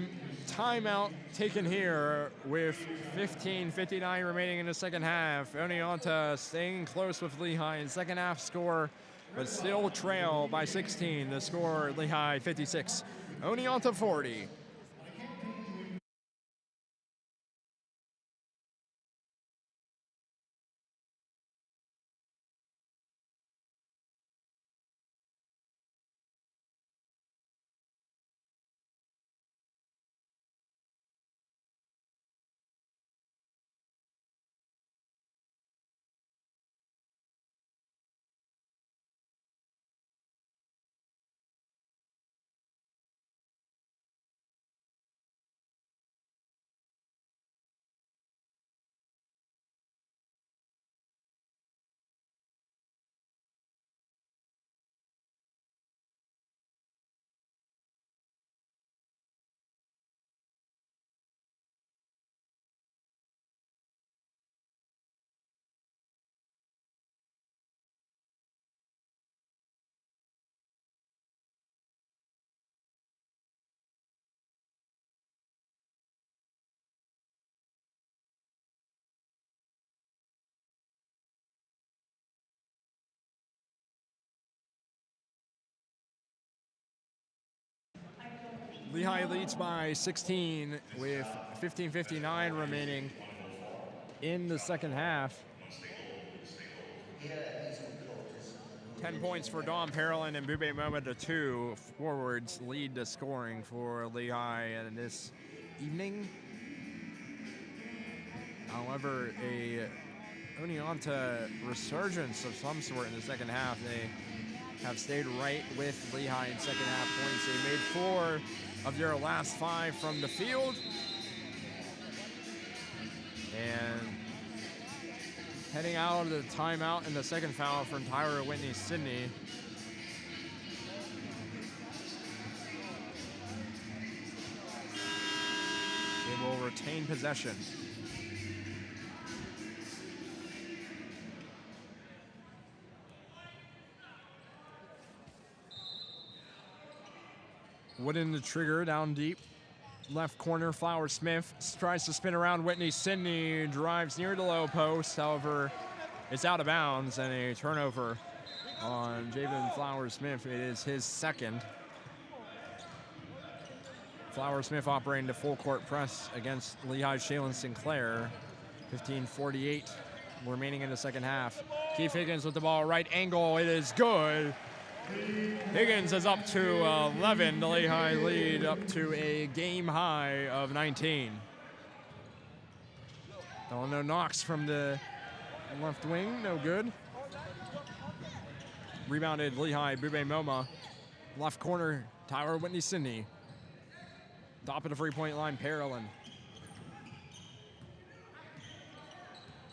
timeout taken here with 15:59 remaining in the second half. Oneonta staying close with Lehigh in second half score, but still trail by 16. The score, Lehigh 56, Oneonta 40. Lehigh leads by 16 with 15:59 remaining in the second half. 10 points for Dom Parolin and Bube Moma, the 2 forwards lead the scoring for Lehigh in this evening. However, a Oneonta resurgence of some sort in the second half. They have stayed right with Lehigh in second half points. They made 4 of their last 5 from the field. And heading out of the timeout in the second foul from Tyler Whitney Sidney. They will retain possession. Wooden the trigger down deep. Left corner, Flower-Smith tries to spin around Whitney Sidney, drives near the low post. However, it's out of bounds and a turnover on Javen Flower-Smith. It is his second. Flower-Smith operating the full court press against Lehigh's Shaylin Sinclair. 15:48 remaining in the second half. Keith Higgins with the ball, right angle, it is good. Higgins is up to 11, the Lehigh lead up to a game high of 19. Delano Knox from the left wing, no good. Rebounded Lehigh, Bube Moma. Left corner, Tyler Whitney Sidney. Top of the three-point line, Parolin.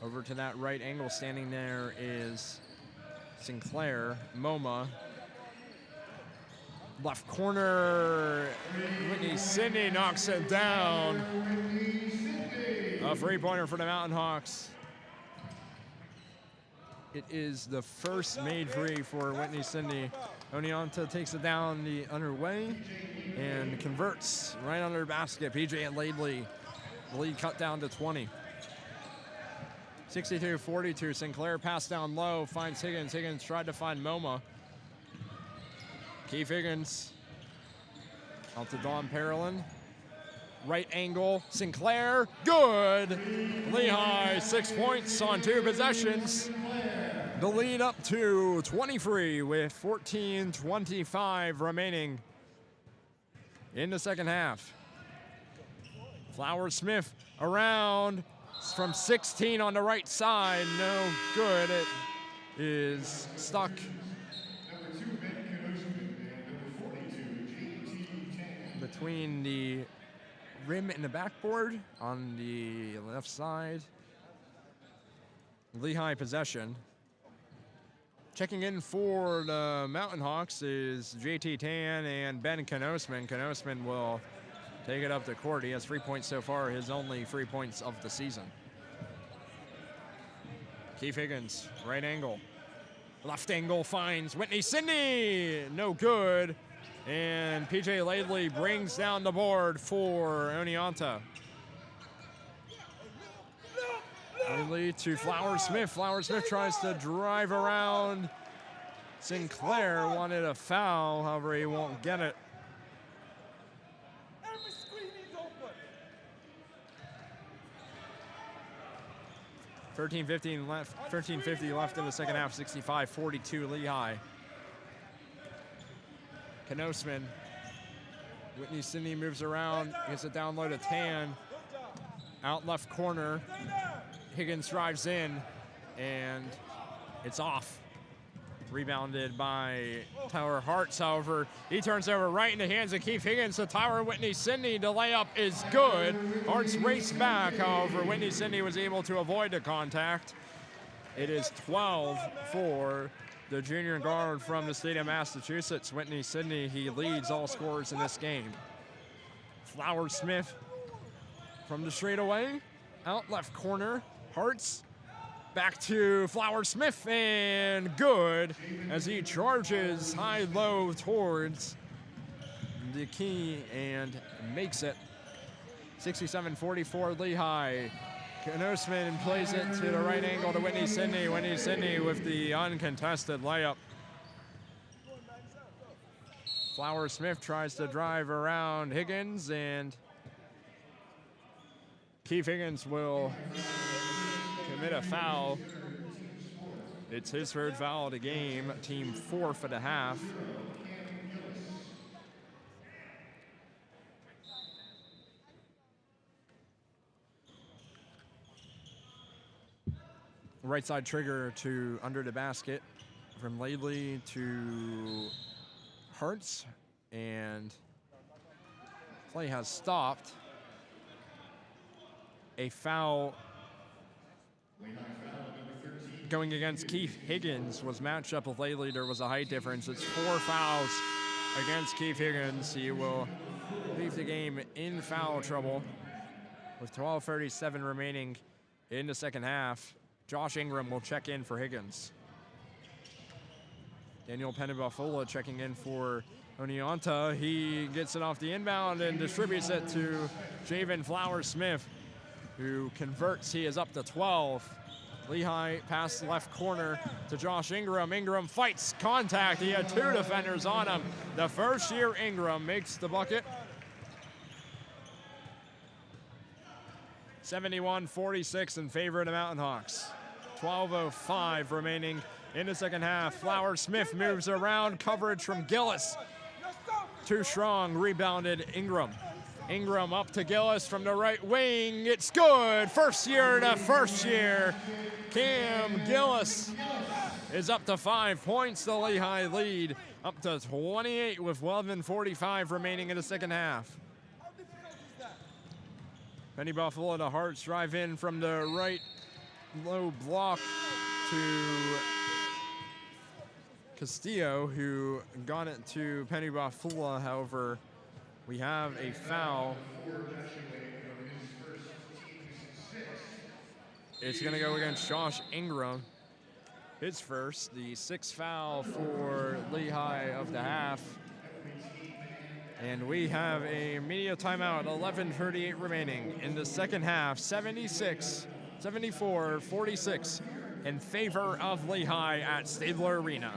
Over to that right angle, standing there is Sinclair, Moma. Left corner, Whitney Sidney knocks it down. A three-pointer for the Mountain Hawks. It is the first made free for Whitney Sydney. Oneonta takes it down the underway and converts right under the basket. PJ and Laidley, the lead cut down to 20. 62-42, Sinclair pass down low, finds Higgins. Higgins tried to find Moma. Keith Higgins out to Don Parolin. Right angle, Sinclair, good. Lehigh, 6 points on 2 possessions. The lead up to 23 with 14:25 remaining in the second half. Flowers Smith around from 16 on the right side, no good. It is stuck. Between the rim and the backboard on the left side. Lehigh possession. Checking in for the Mountain Hawks is JT Tan and Ben Knosman. Knosman will take it up the court. He has 3 points so far, his only 3 points of the season. Keith Higgins, right angle. Left angle finds Whitney Sydney, no good. And PJ Laidley brings down the board for Oneonta. Laidley to Flowers Smith. Flowers Smith tries to drive around. Sinclair wanted a foul, however he won't get it. 13:50 left in the second half. 65-42 Lehigh. Knosman. Whitney Sydney moves around, gets it down low to Tan. Out left corner. Higgins drives in, and it's off. Rebounded by Tyler Hartz, however, he turns over right in the hands of Keith Higgins to Tyler Whitney Sydney. The layup is good. Hartz raced back, however, Whitney Sydney was able to avoid the contact. It is 12 for the junior guard from the state of Massachusetts, Whitney Sydney. He leads all scorers in this game. Flowers Smith from the straightaway, out left corner. Hartz back to Flowers Smith, and good as he charges high-low towards the key and makes it. 67-44 Lehigh. Knosman plays it to the right angle to Whitney Sydney. Whitney Sydney with the uncontested layup. Flowers Smith tries to drive around Higgins, and Keith Higgins will commit a foul. It's his third foul of the game, team 4 for the half. Right side trigger to under the basket from Laidley to Hartz, and play has stopped. A foul going against Keith Higgins was matched up with Laidley. There was a height difference. It's 4 fouls against Keith Higgins. He will leave the game in foul trouble with 12:37 remaining in the second half. Josh Ingram will check in for Higgins. Daniel Penabafula checking in for Oneonta. He gets it off the inbound and distributes it to Javen Flowers Smith, who converts. He is up to 12. Lehigh pass left corner to Josh Ingram. Ingram fights contact. He had 2 defenders on him. The first-year Ingram makes the bucket. 71-46 in favor of the Mountain Hawks. 12:05 remaining in the second half. Flowers Smith moves around. Coverage from Gillis. Too strong. Rebounded Ingram. Ingram up to Gillis from the right wing. It's good. First year to first year. Cam Gillis is up to 5 points. The Lehigh lead up to 28 with 11:45 remaining in the second half. Penny Buffalo to Hartz, drive in from the right low block to Castillo, who got it to Penny Buffalo. However, we have a foul. It's going to go against Josh Ingram. his first, the 6th foul for Lehigh of the half. And we have a media timeout, 11:38 remaining in the second half, 74-46 in favor of Lehigh at Stabler Arena.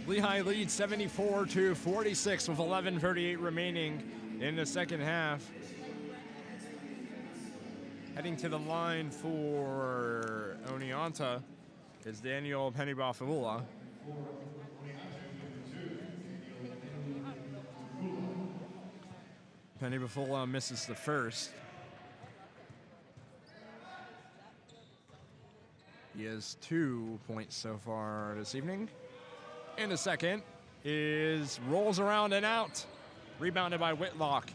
Lehigh leads 74-46 with 11:38 remaining in the second half. Heading to the line for Oneonta is Daniel Penny-Bafula. Penny-Bafula misses the first. He has 2 points so far this evening. In the second is rolls around and out. Rebounded by Whitlock.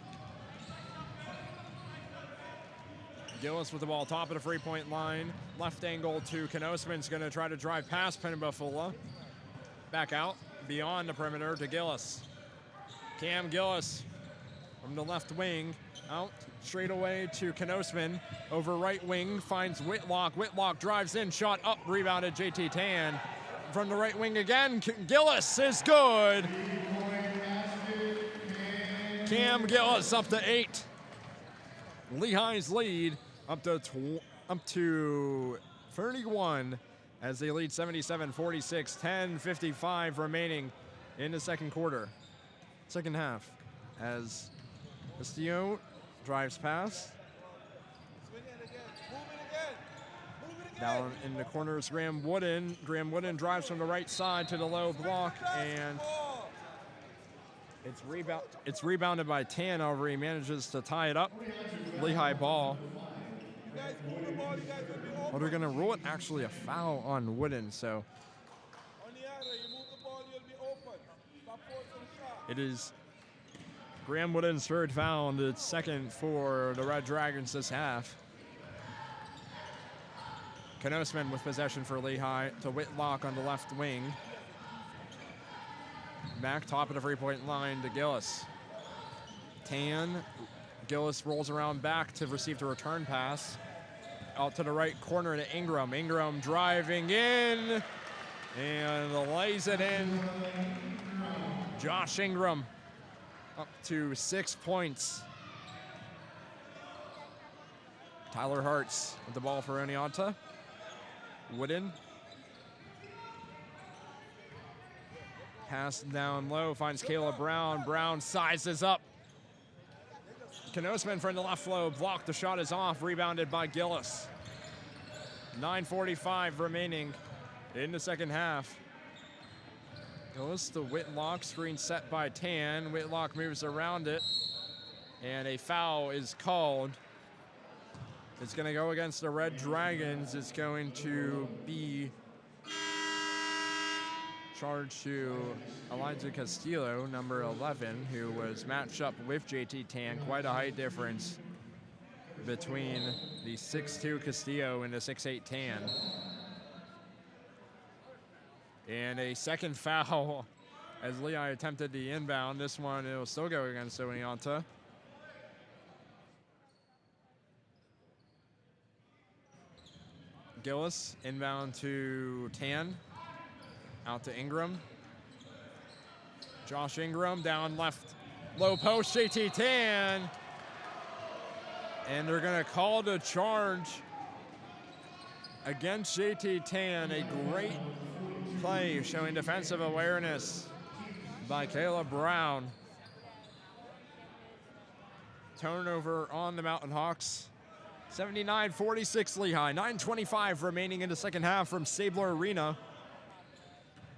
Gillis with the ball top of the three-point line. Left angle to Knosman's going to try to drive past Penny-Bafula. Back out beyond the perimeter to Gillis. Cam Gillis from the left wing. Out straight away to Knosman. Over right wing finds Whitlock. Whitlock drives in, shot up, rebounded JT Tan. From the right wing again, Gillis is good. Cam Gillis up to 8. Lehigh's lead up to 31 as they lead 77-46, 10:55 remaining in the second half. As Castillo drives past. Down in the corner is Graham Wooden. Graham Wooden drives from the right side to the low block, and it's rebounded by Tan over. He manages to tie it up. Lehigh ball. Well, they're going to rule it actually a foul on Wooden, so it is Graham Wooden's third foul and the second for the Red Dragons this half. Knosman with possession for Lehigh to Whitlock on the left wing. Back top of the three-point line to Gillis. Tan. Gillis rolls around back to receive the return pass. Out to the right corner to Ingram. Ingram driving in and lays it in. Josh Ingram up to 6 points. Tyler Hartz with the ball for Oneonta. Wooden. Pass down low, finds Caleb Brown. Brown sizes up. Knosman from the left flow, blocked. The shot is off, rebounded by Gillis. 9:45 remaining in the second half. Goes to Whitlock, screen set by Tan. Whitlock moves around it, and a foul is called. It's going to go against the Red Dragons. It's going to be charged to Elijah Castillo, number 11, who was matched up with JT Tan. Quite a height difference between the 6'2 Castillo and the 6'8 Tan. And a second foul as Lehigh attempted the inbound. This one, it'll still go against Oneonta. Gillis inbound to Tan. Out to Ingram. Josh Ingram down left, low post, JT Tan. And they're going to call the charge against JT Tan. A great play showing defensive awareness by Caleb Brown. Turnover on the Mountain Hawks. 79-46 Lehigh. 9:25 remaining in the second half from Stabler Arena.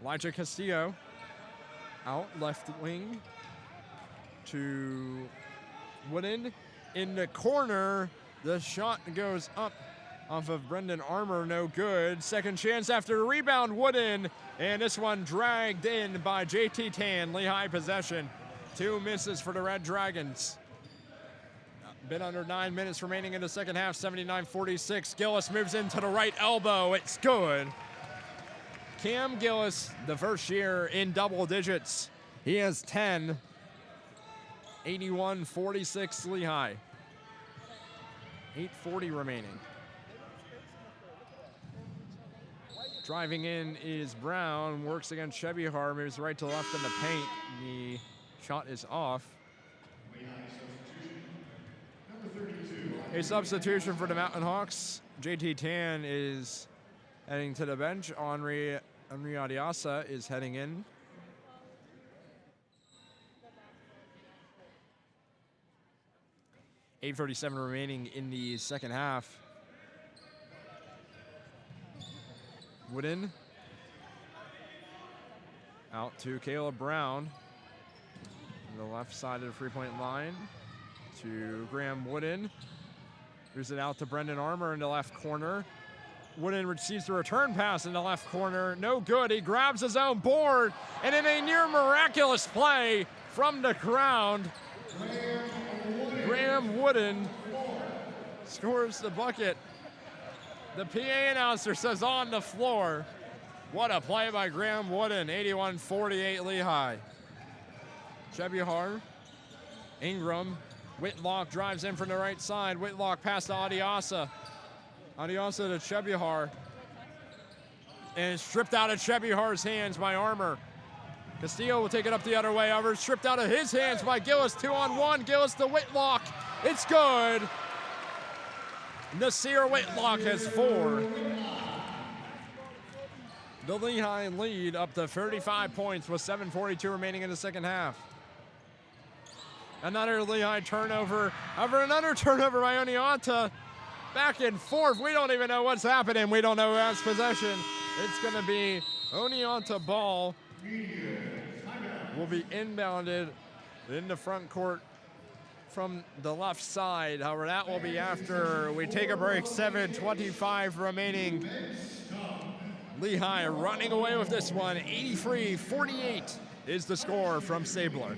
Elijah Castillo out left wing to Wooden in the corner. The shot goes up off of Brendan Armour, no good. Second chance after the rebound, Wooden, and this one dragged in by JT Tan. Lehigh possession. 2 misses for the Red Dragons. A bit under 9 minutes remaining in the second half, 79-46. Gillis moves into the right elbow. It's good. Cam Gillis, the first year in double digits. He has 10. 81-46 Lehigh. 8:40 remaining. Driving in is Brown, works against Shebihar, moves right to left in the paint. The shot is off. A substitution for the Mountain Hawks. JT Tan is heading to the bench. Henri Adiasa is heading in. .837 remaining in the second half. Wooden. Out to Caleb Brown. On the left side of the three-point line. To Graham Wooden. Moves it out to Brendan Armour in the left corner. Wooden receives the return pass in the left corner. No good. He grabs his own board. And in a near miraculous play from the ground, Graham Wooden scores the bucket. The PA announcer says on the floor. What a play by Graham Wooden. 81-48 Lehigh. Shebihar. Ingram. Whitlock drives in from the right side. Whitlock pass to Adiasa. Adiasa to Shebihar. And it's stripped out of Shebihar's hands by Armour. Castillo will take it up the other way. However, stripped out of his hands by Gillis. 2-on-1. Gillis to Whitlock. It's good. Nasir Whitlock has 4. The Lehigh lead up to 35 points with 7:42 remaining in the second half. Another Lehigh turnover. However, another turnover by Oneonta. Back and forth. We don't even know what's happening. We don't know who has possession. It's going to be Oneonta ball. Will be inbounded in the front court from the left side. However, that will be after we take a break. 7:25 remaining. Lehigh running away with this one. 83-48 is the score from Stabler.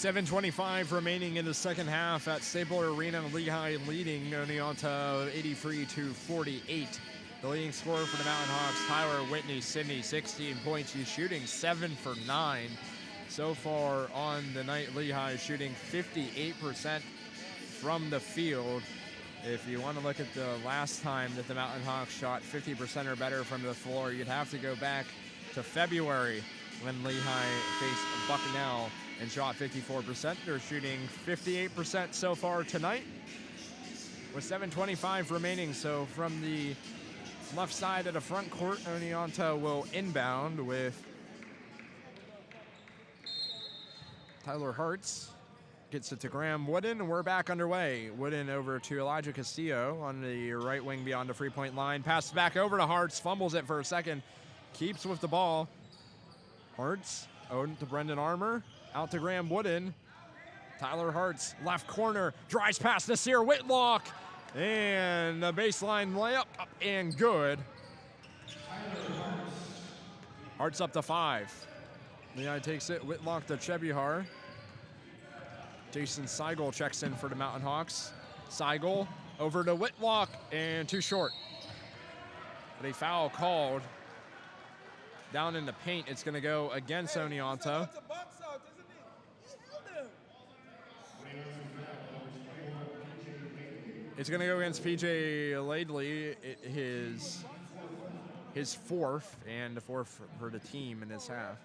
7:25 remaining in the second half at Stabler Arena. Lehigh leading Oneonta 83-48. The leading scorer for the Mountain Hawks, Tyler Whitney Sidney, 16 points. He's shooting 7 for 9 so far on the night. Lehigh shooting 58% from the field. If you want to look at the last time that the Mountain Hawks shot 50% or better from the floor, you'd have to go back to February when Lehigh faced Bucknell and shot 54%. They're shooting 58% so far tonight with 7:25 remaining. So from the left side of the front court, Oneonta will inbound with Tyler Hartz. Gets it to Graham Wooden, and we're back underway. Wooden over to Elijah Castillo on the right wing beyond the three-point line. Passes back over to Hartz, fumbles it for a second, keeps with the ball. Hartz, Odin to Brendan Armour, out to Graham Wooden. Tyler Hartz, left corner, drives past Nasir Whitlock, and a baseline layup, up and good. Hartz up to 5. Lehigh takes it, Whitlock to Chebihar. Jason Seigel checks in for the Mountain Hawks. Seigel over to Whitlock, and too short. But a foul called down in the paint. It's going to go against Oneonta. It's going to go against PJ Laidley, his fourth, and the fourth for the team in this half.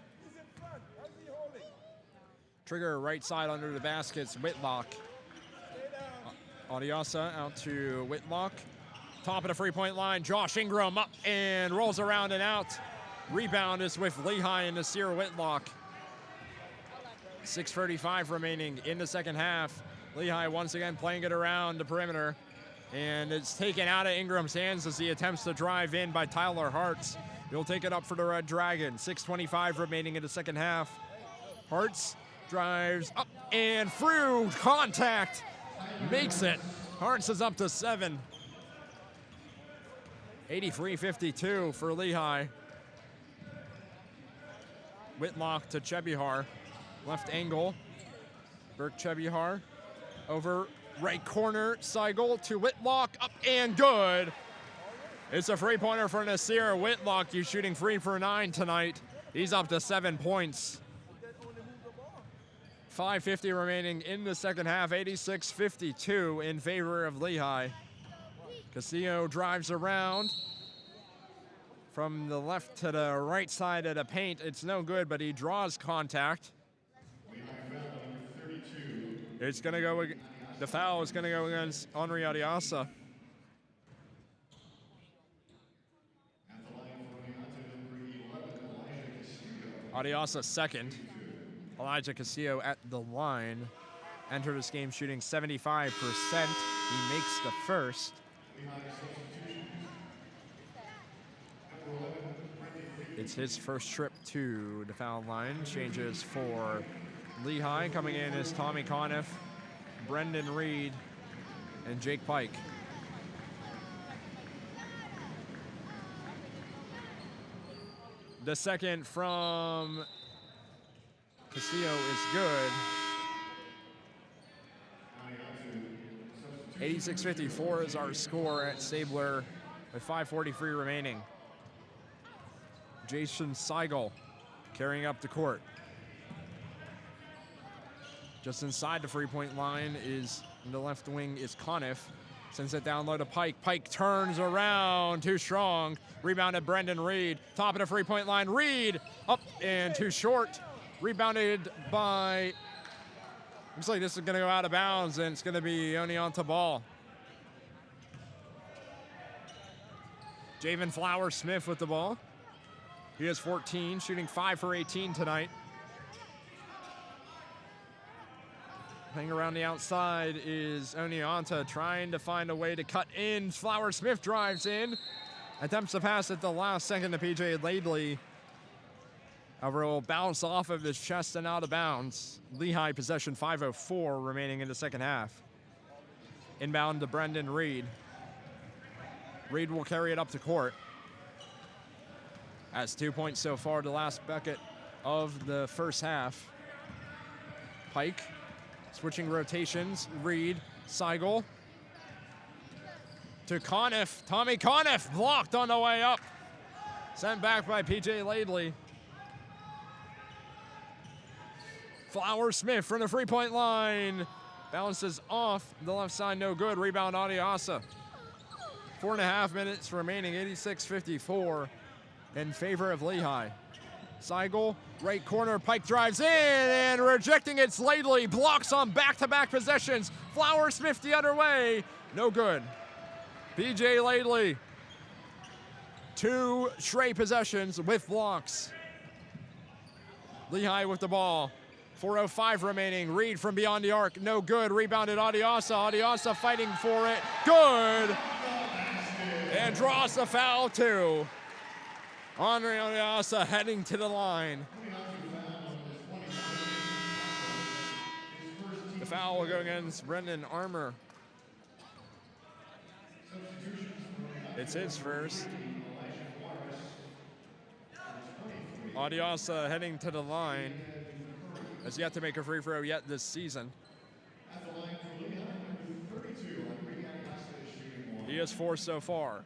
Trigger right side under the baskets, Whitlock. Adiasa out to Whitlock. Top of the three-point line, Josh Ingram up and rolls around and out. Rebound is with Lehigh and Nasir Whitlock. 6:35 remaining in the second half. Lehigh once again playing it around the perimeter. And it's taken out of Ingram's hands as he attempts to drive in by Tyler Hartz. He'll take it up for the Red Dragon. 6:25 remaining in the second half. Hartz drives up and through, contact, makes it. Hartz is up to 7. 83-52 for Lehigh. Whitlock to Chebihar, left angle. Burke Chebihar over right corner, Seigel to Whitlock, up and good. It's a three-pointer for Nasir Whitlock. He's shooting 3 for 9 tonight. He's up to 7 points. 5:50 remaining in the second half, 86-52 in favor of Lehigh. Castillo drives around from the left to the right side of the paint. It's no good, but he draws contact. It's going to go, the foul is going to go against Henri Adiasa. Adiasa second. Elijah Castillo at the line. Entered this game shooting 75%. He makes the first. It's his first trip to the foul line. Changes for Lehigh. Coming in is Tommy Conniff, Brendan Reed, and Jake Pike. The second from Castillo is good. 86-54 is our score at Stabler with 5:43 remaining. Jason Seigel carrying up the court. Just inside the three-point line is, in the left wing is Conniff. Sends it down low to Pike. Pike turns around, too strong. Rebounded Brendan Reed. Top of the three-point line, Reed up and too short. Rebounded by, looks like this is going to go out of bounds, and it's going to be Oneonta ball. Javen Flower-Smith with the ball. He has 14, shooting 5 for 18 tonight. Playing around the outside is Oneonta, trying to find a way to cut in. Flower-Smith drives in, attempts to pass at the last second to PJ Laidley. However, it will bounce off of his chest and out of bounds. Lehigh possession, 5:04 remaining in the second half. Inbound to Brendan Reed. Reed will carry it up to court. Has 2 points so far, the last bucket of the first half. Pike switching rotations. Reed, Seigel to Conniff. Tommy Conniff blocked on the way up. Sent back by PJ Laidley. Flower Smith from the three-point line. Bounces off the left side, no good. Rebound, Adiasa. 4.5 minutes remaining, 86-54 in favor of Lehigh. Seigel, right corner, Pike drives in and rejecting it's Laidley. Blocks on back-to-back possessions. Flower Smith the other way, no good. PJ Laidley, 2 straight possessions with blocks. Lehigh with the ball. 4:05 remaining. Reed from beyond the arc, no good. Rebounded Adiasa. Adiasa fighting for it, good. And draws the foul too. Andre Adiasa heading to the line. The foul will go against Brendan Armour. It's his first. Adiasa heading to the line. Has yet to make a free throw yet this season. He has 4 so far.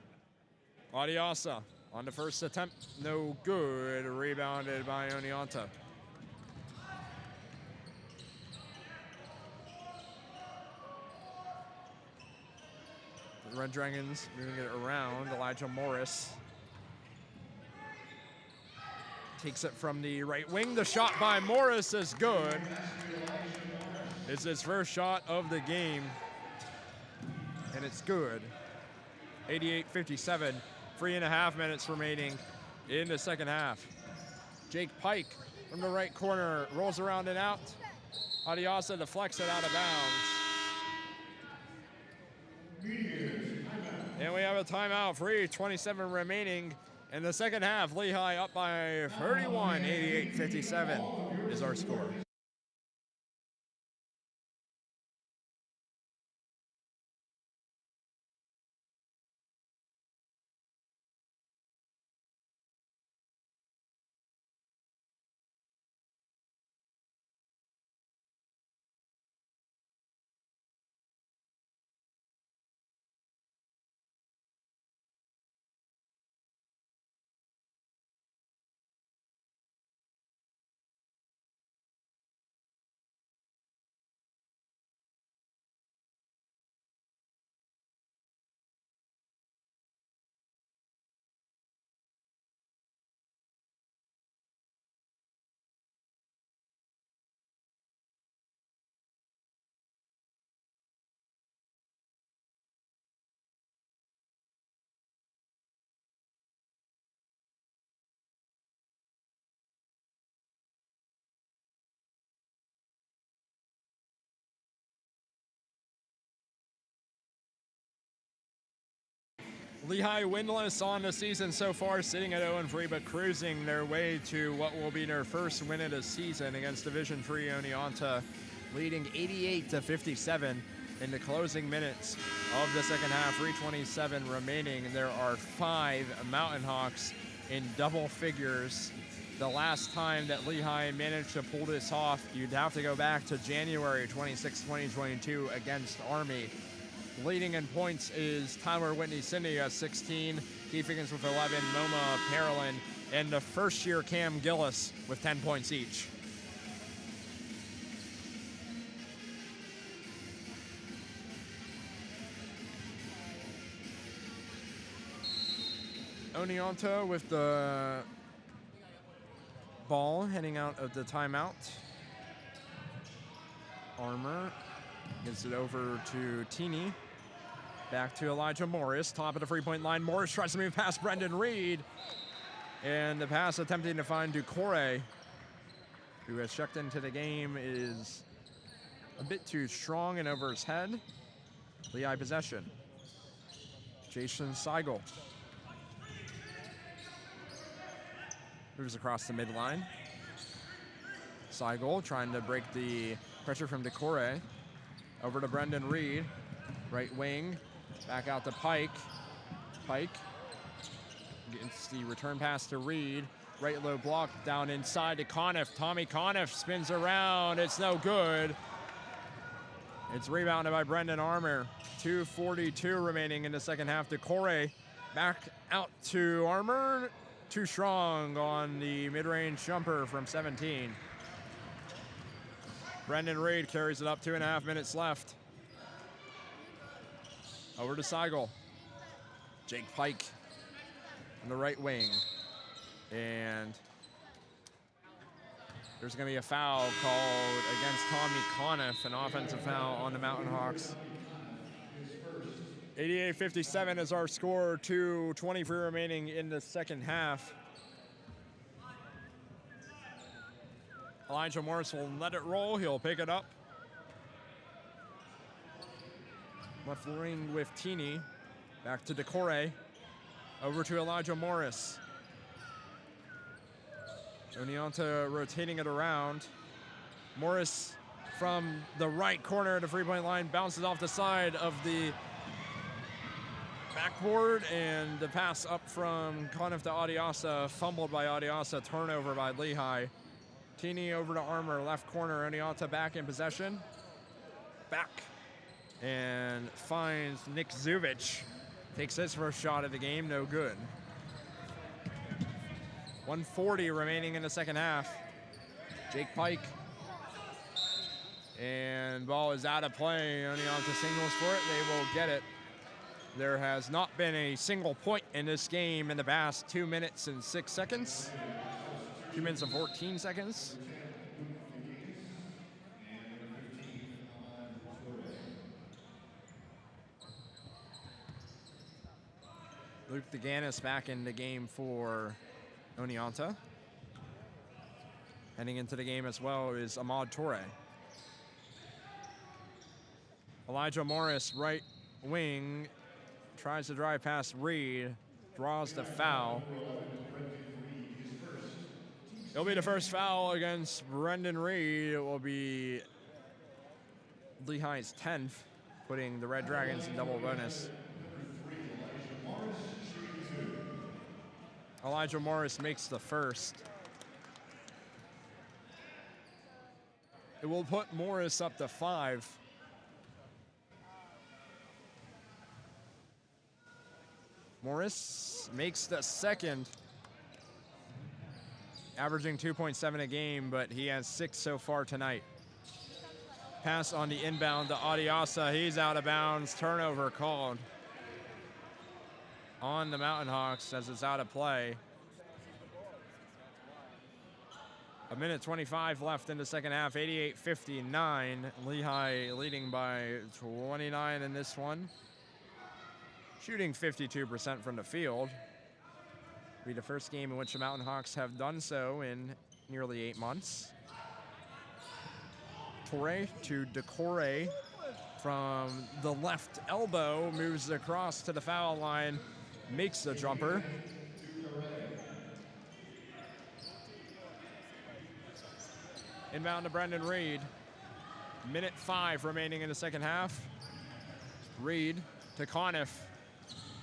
Adiasa on the first attempt, no good. Rebounded by Oneonta. The Red Dragons moving it around. Elijah Morris takes it from the right wing. The shot by Morris is good. It's his first shot of the game, and it's good. 88-57, 3.5 minutes remaining in the second half. Jake Pike from the right corner rolls around and out. Adiasa deflects it out of bounds. And we have a timeout, 3:27 remaining in the second half. Lehigh up by 31, 88-57 is our score. Lehigh winless on the season so far, sitting at 0-3, but cruising their way to what will be their first win of the season against Division III Oneonta, leading 88-57 in the closing minutes of the second half. 3:27 remaining. There are 5 Mountain Hawks in double figures. The last time that Lehigh managed to pull this off, you'd have to go back to January 26, 2022 against Army. Leading in points is Tyler Whitney Cindy at 16, Keith Higgins with 11, Moma Parolin, and the first-year Cam Gillis with 10 points each. Oneonta with the ball heading out of the timeout. Armour gives it over to Teeny. Back to Elijah Morris, top of the three-point line. Morris tries to move past Brendan Reed. And the pass attempting to find Ducore, who has checked into the game, is a bit too strong and over his head. Lehigh possession. Jason Seigel moves across the midline. Seigel trying to break the pressure from Ducore. Over to Brendan Reed, right wing. Back out to Pike. Pike gets the return pass to Reed. Right low block down inside to Conniff. Tommy Conniff spins around. It's no good. It's rebounded by Brendan Armour. 2:42 remaining in the second half. DeCore back out to Armour. Too strong on the mid-range jumper from 17. Brendan Reed carries it up, 2.5 minutes left. Over to Seigel. Jake Pike on the right wing. And there's going to be a foul called against Tommy Conniff, an offensive foul on the Mountain Hawks. 88-57 is our score, 2:23 remaining in the second half. Elijah Morris will let it roll. He'll pick it up. Left wing with Teeny. Back to DeCore. Over to Elijah Morris. Oneonta rotating it around. Morris from the right corner of the three-point line bounces off the side of the backboard, and the pass up from Conniff to Adiasa, fumbled by Adiasa, turnover by Lehigh. Teeny over to Armour, left corner, Oneonta back in possession. Back, and finds Nick Zuvich. Takes his first shot of the game, no good. 1:40 remaining in the second half. Jake Pike. And ball is out of play. Oneonta signals for it. They will get it. There has not been a single point in this game in the past 2 minutes and 6 seconds. 2 minutes and 14 seconds. Luke DeGanis back in the game for Oneonta. Heading into the game as well is Ahmad Torre. Elijah Morris, right wing, tries to drive past Reed, draws the foul. It'll be the first foul against Brendan Reed. It will be Lehigh's 10th, putting the Red Dragons in double bonus. Elijah Morris makes the first. It will put Morris up to 5. Morris makes the second, averaging 2.7 a game, but he has 6 so far tonight. Pass on the inbound to Adiasa. He's out of bounds. Turnover called on the Mountain Hawks as it's out of play. 1:25 left in the second half, 88-59. Lehigh leading by 29 in this one. Shooting 52% from the field. It'll be the first game in which the Mountain Hawks have done so in nearly 8 months. Torre to DeCore from the left elbow, moves across to the foul line, makes the jumper. Inbound to Brendan Reed. 1:05 remaining in the second half. Reed to Conniff.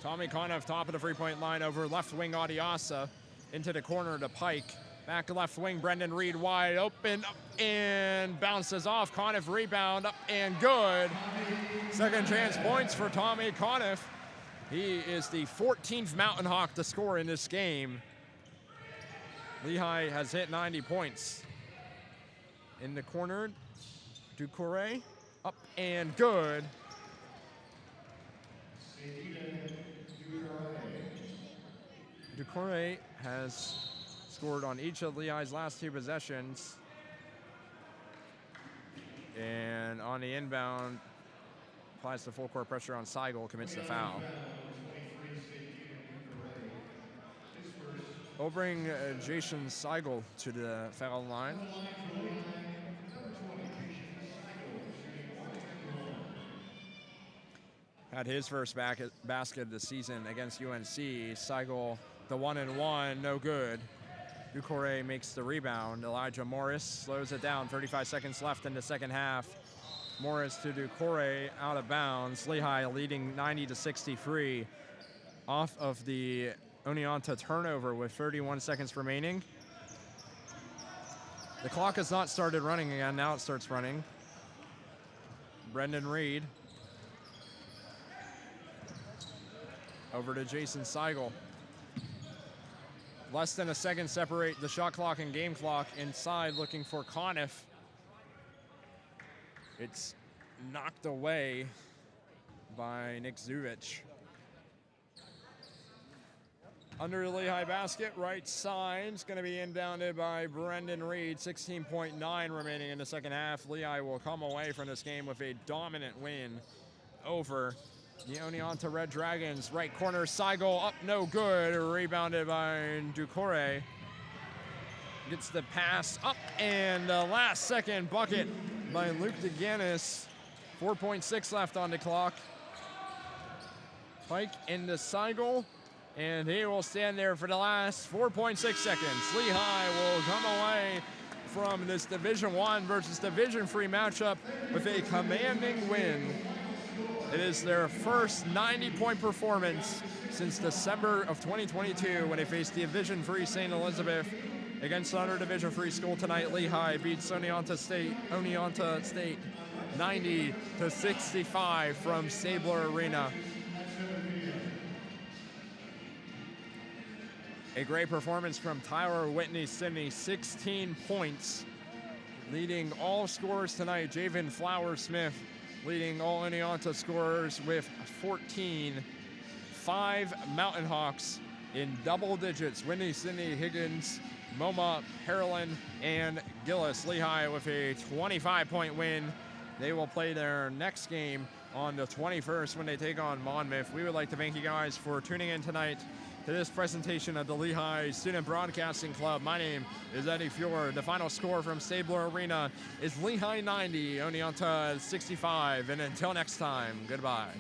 Tommy Conniff, top of the three-point line, over left wing Adiasa, into the corner to Pike. Back to left wing, Brendan Reed wide open, up and bounces off. Conniff rebound, up and good. Second chance points for Tommy Conniff. He is the 14th Mountain Hawk to score in this game. Lehigh has hit 90 points. In the corner, DeCore, up and good. DeCore has scored on each of Lehigh's last 2 possessions. And on the inbound, applies the full court pressure on Seigel, commits the foul. We'll bring Jason Seigel to the foul line. Had his first basket of the season against UNC. Seigel, the 1-and-1, no good. DeCore makes the rebound. Elijah Morris slows it down. 35 seconds left in the second half. Morris to DeCore, out of bounds. Lehigh leading 90-63 off of the Oneonta turnover with 31 seconds remaining. The clock has not started running again. Now it starts running. Brendan Reed. Over to Jason Seigel. Less than a second separate the shot clock and game clock. Inside looking for Conniff. It's knocked away by Nick Zuvich. Under the Lehigh basket, right side is going to be inbounded by Brendan Reed. 16.9 remaining in the second half. Lehigh will come away from this game with a dominant win over the Oneonta Red Dragons. Right corner, Seigel up, no good. Rebounded by Ducore. Gets the pass up, and the last second bucket by Luke DeGanis. 4.6 left on the clock. Pike into Seigel, and he will stand there for the last 4.6 seconds. Lehigh will come away from this Division I versus Division III matchup with a commanding win. It is their first 90-point performance since December of 2022 when they faced Division III St. Elizabeth. Against another Division III school tonight, Lehigh beats Oneonta State 90-65 from Stabler Arena. A great performance from Tyler Whitney Sidney, 16 points. Leading all scorers tonight, Javen Flower-Smith leading all Oneonta scorers with 14. 5 Mountain Hawks in double digits. Whitney, Sidney, Higgins, Moma, Harlan, and Gillis. Lehigh with a 25-point win. They will play their next game on the 21st when they take on Monmouth. We would like to thank you guys for tuning in tonight to this presentation of the Lehigh Student Broadcasting Club. My name is Eddie Fjord. The final score from Stabler Arena is Lehigh 90, Oneonta 65. And until next time, goodbye.